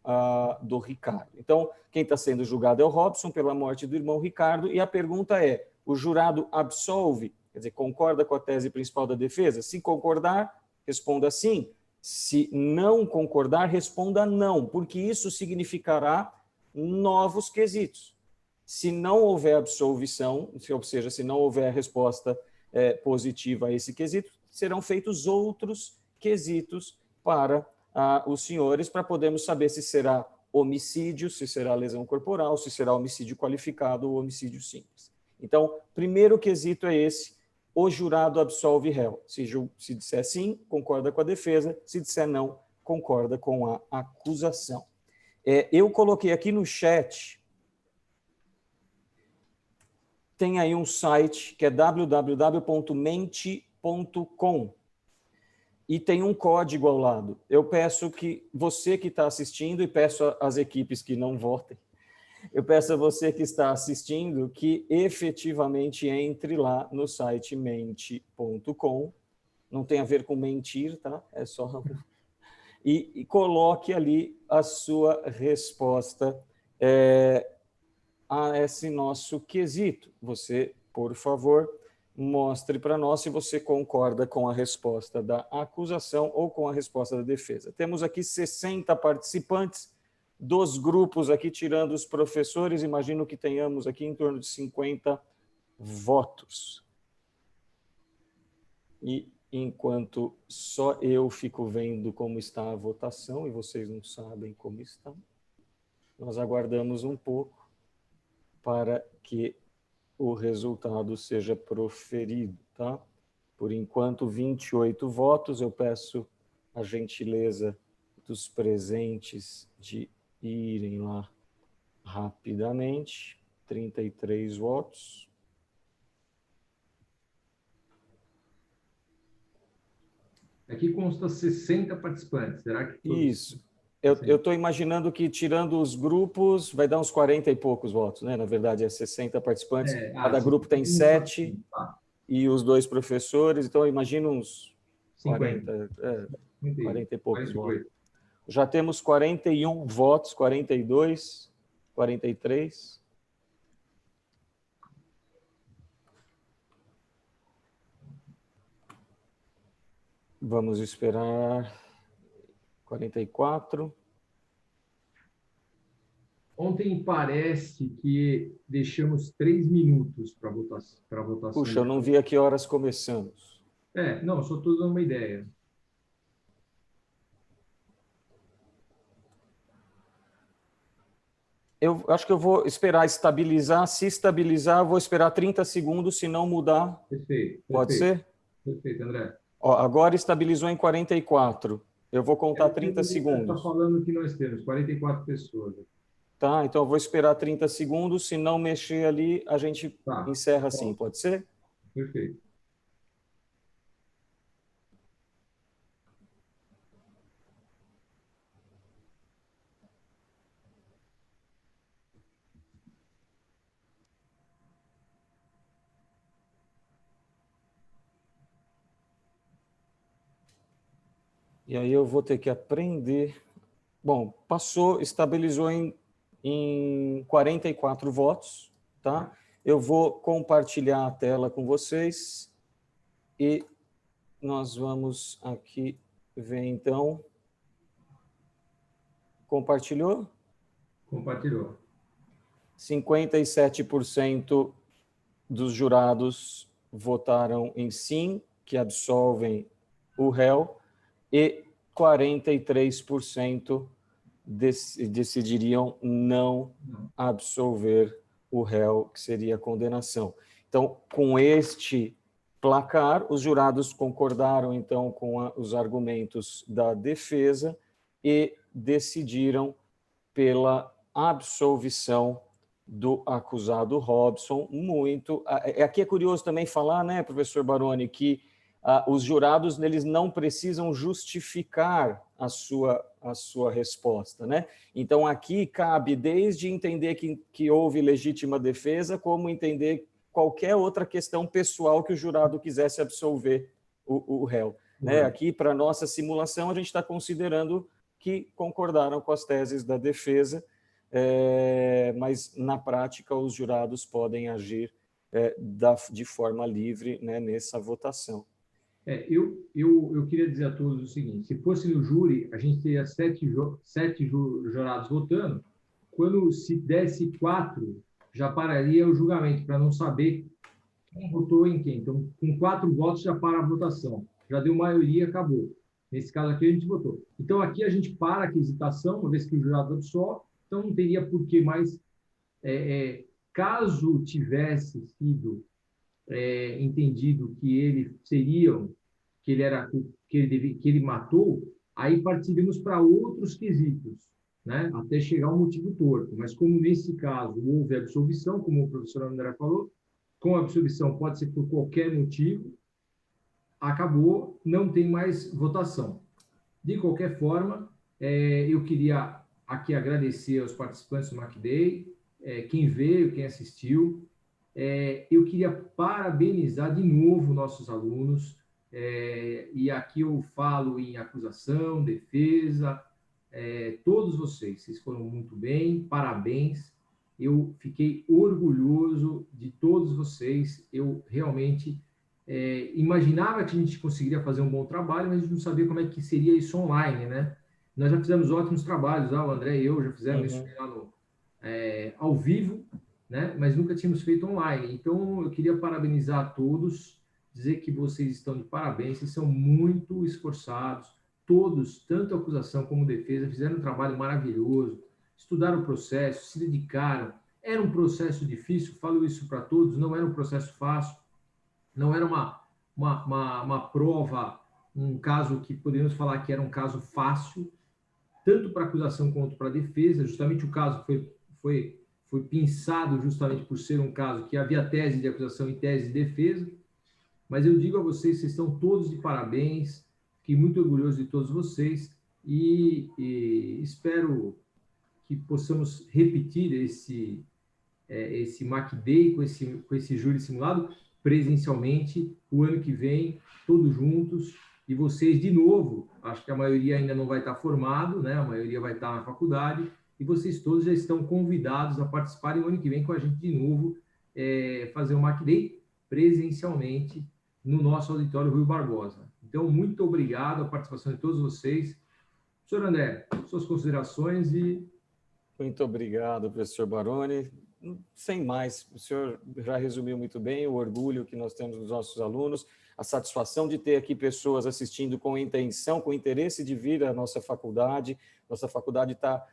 Ricardo. Então, quem está sendo julgado é o Robson pela morte do irmão Ricardo, e a pergunta é, o jurado absolve, quer dizer, concorda com a tese principal da defesa? Se concordar, responda sim. Se não concordar, responda não, porque isso significará novos quesitos. Se não houver absolvição, ou seja, se não houver resposta positiva a esse quesito, serão feitos outros quesitos para os senhores, para podermos saber se será homicídio, se será lesão corporal, se será homicídio qualificado ou homicídio simples. Então, primeiro quesito é esse: o jurado absolve réu. Se disser sim, concorda com a defesa. Se disser não, concorda com a acusação. Eu coloquei aqui no chat, tem aí um site que é www.mente.com e tem um código ao lado. Eu peço que você que está assistindo, e peço às equipes que não votem, eu peço a você que está assistindo que efetivamente entre lá no site mente.com, não tem a ver com mentir, tá? É só... E coloque ali a sua resposta a esse nosso quesito. Você, por favor, mostre para nós se você concorda com a resposta da acusação ou com a resposta da defesa. Temos aqui 60 participantes, dos grupos aqui, tirando os professores, imagino que tenhamos aqui em torno de 50 votos. E enquanto só eu fico vendo como está a votação, e vocês não sabem como está, nós aguardamos um pouco para que o resultado seja proferido, tá? Por enquanto, 28 votos. Eu peço a gentileza dos presentes de irem lá rapidamente. 33 votos. Aqui consta 60 participantes. Será que todos... Isso. Eu estou imaginando que, tirando os grupos, vai dar uns 40 e poucos votos, né? Na verdade, é 60 participantes. Cada grupo tem 7 e os 2 professores. Então, eu imagino uns 40 e poucos votos. Já temos 41 votos, 42, 43. Vamos esperar 44. Ontem parece que deixamos 3 minutos para votação. Puxa, eu não vi a que horas começamos. Não, só estou dando uma ideia. Eu acho que eu vou esperar estabilizar. Se estabilizar, eu vou esperar 30 segundos, se não mudar. Perfeito. Pode ser? Perfeito, André. Ó, agora estabilizou em 44. Eu vou contar 30 segundos. Está falando que nós temos 44 pessoas. Tá, então eu vou esperar 30 segundos. Se não mexer ali, a gente encerra assim. Pode ser? Perfeito. E aí eu vou ter que aprender. Bom, passou, estabilizou em 44 votos, tá? Eu vou compartilhar a tela com vocês e nós vamos aqui ver, então. Compartilhou? Compartilhou. 57% dos jurados votaram em sim, que absolvem o réu, e 43% decidiriam não absolver o réu, que seria a condenação. Então, com este placar, os jurados concordaram, então, com os argumentos da defesa e decidiram pela absolvição do acusado Robson. Aqui é curioso também falar, né, professor Baroni, que os jurados eles não precisam justificar a sua resposta, né? Então, aqui cabe desde entender que houve legítima defesa, como entender qualquer outra questão pessoal que o jurado quisesse absolver o réu. Né? Aqui, para nossa simulação, a gente está considerando que concordaram com as teses da defesa, mas, na prática, os jurados podem agir de forma livre, né, nessa votação. Eu queria dizer a todos o seguinte: se fosse no júri, a gente teria sete jurados votando. Quando se desse 4, já pararia o julgamento, para não saber quem votou em quem. Então, com 4 votos, já para a votação. Já deu maioria, acabou. Nesse caso aqui, a gente votou. Então, aqui a gente para a aquisitação, uma vez que o jurado absolve, então não teria por que mais. Caso tivesse sido entendido que ele matou, aí partiríamos para outros quesitos, né? Até chegar ao motivo torto. Mas como nesse caso houve absolvição, como o professor André falou, com absolvição pode ser por qualquer motivo, acabou, não tem mais votação. De qualquer forma, eu queria aqui agradecer aos participantes do Mac Day, quem veio, quem assistiu. Eu queria parabenizar de novo nossos alunos, e aqui eu falo em acusação, defesa, todos vocês foram muito bem, parabéns. Eu fiquei orgulhoso de todos vocês. Eu realmente imaginava que a gente conseguiria fazer um bom trabalho, mas a gente não sabia como é que seria isso online, né? Nós já fizemos ótimos trabalhos, o André e eu já fizemos isso lá ao vivo, né? Mas nunca tínhamos feito online. Então, eu queria parabenizar a todos, dizer que vocês estão de parabéns, vocês são muito esforçados, todos, tanto a acusação como a defesa, fizeram um trabalho maravilhoso, estudaram o processo, se dedicaram. Era um processo difícil, falo isso para todos, não era um processo fácil, não era uma prova, um caso que poderíamos falar que era um caso fácil, tanto para a acusação quanto para a defesa. Justamente o caso foi pensado justamente por ser um caso que havia tese de acusação e tese de defesa. Mas eu digo a vocês, vocês estão todos de parabéns, fiquei muito orgulhoso de todos vocês e espero que possamos repetir esse Mac Day com esse júri simulado presencialmente o ano que vem, todos juntos, e vocês de novo, acho que a maioria ainda não vai estar formado, né? A maioria vai estar na faculdade, e vocês todos já estão convidados a participarem o ano que vem com a gente de novo, fazer o Mac Day presencialmente no nosso auditório Rui Barbosa. Então, muito obrigado a participação de todos vocês. Professor André, suas considerações e... Muito obrigado, professor Baroni. Sem mais, o senhor já resumiu muito bem o orgulho que nós temos dos nossos alunos, a satisfação de ter aqui pessoas assistindo com intenção, com interesse de vir à nossa faculdade. Nossa faculdade está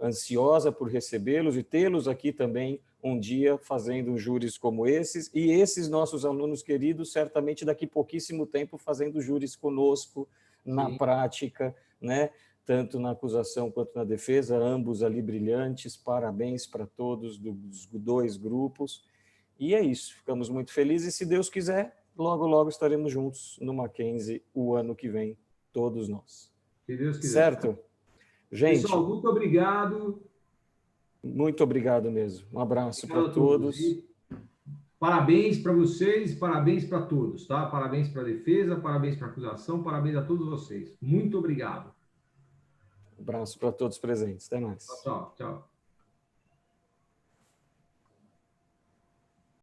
ansiosa por recebê-los e tê-los aqui também um dia fazendo júris como esses, e esses nossos alunos queridos certamente daqui pouquíssimo tempo fazendo júris conosco na prática, né? Tanto na acusação quanto na defesa, ambos ali brilhantes. Parabéns para todos dos 2 grupos. E é isso, ficamos muito felizes, e se Deus quiser, logo, logo estaremos juntos no Mackenzie o ano que vem, todos nós. Se Deus quiser. Certo? Gente, pessoal, muito obrigado. Muito obrigado mesmo. Um abraço para todos. Parabéns para vocês, parabéns para todos, tá? Parabéns para a defesa, parabéns para a acusação, parabéns a todos vocês. Muito obrigado. Um abraço para todos presentes. Até mais. Tchau, tchau.